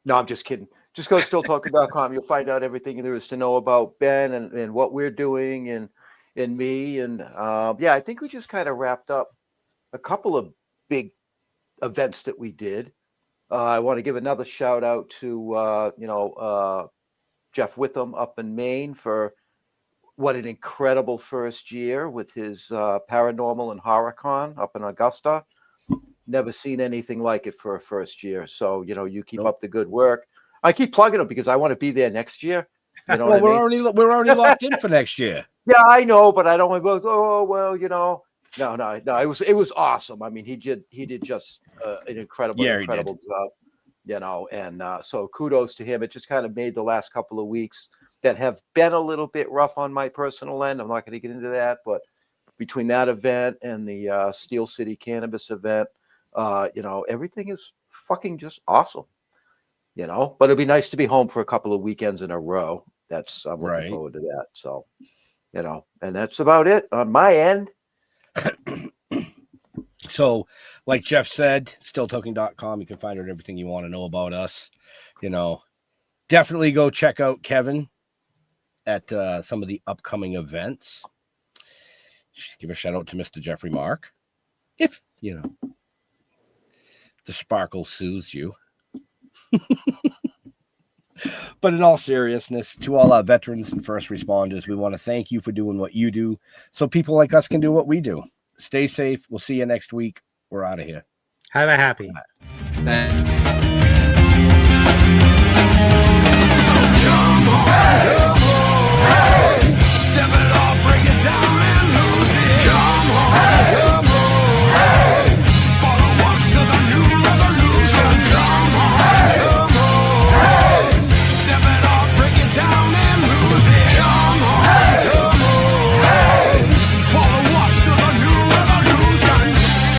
No, I'm just kidding. Just go to stilltoking.com. You'll find out everything there is to know about Ben and what we're doing and me. And I think we just kind of wrapped up a couple of big events that we did. I want to give another shout out to, Jeff Witham up in Maine for what an incredible first year with his Paranormal and HorrorCon up in Augusta. Never seen anything like it for a first year. So, you keep up the good work. I keep plugging them because I want to be there next year. You know well, what I mean? we're already locked in for next year. Yeah, I know, but I don't want to go. Oh well, No. It was awesome. I mean, he did just an incredible job. And so kudos to him. It just kind of made the last couple of weeks that have been a little bit rough on my personal end. I'm not going to get into that, but between that event and the Steel City Cannabis event, everything is fucking just awesome. But it'd be nice to be home for a couple of weekends in a row. I'm looking forward to that. So, and that's about it on my end. So, like Jeff said, stilltoking.com. You can find out everything you want to know about us. Definitely go check out Kevin at some of the upcoming events. Just give a shout out to Mr. Jeffrey Mark. If, the sparkle soothes you. But in all seriousness, to all our veterans and first responders, we want to thank you for doing what you do so people like us can do what we do. Stay safe. We'll see you next week. We're out of here. Have a happy. Thanks.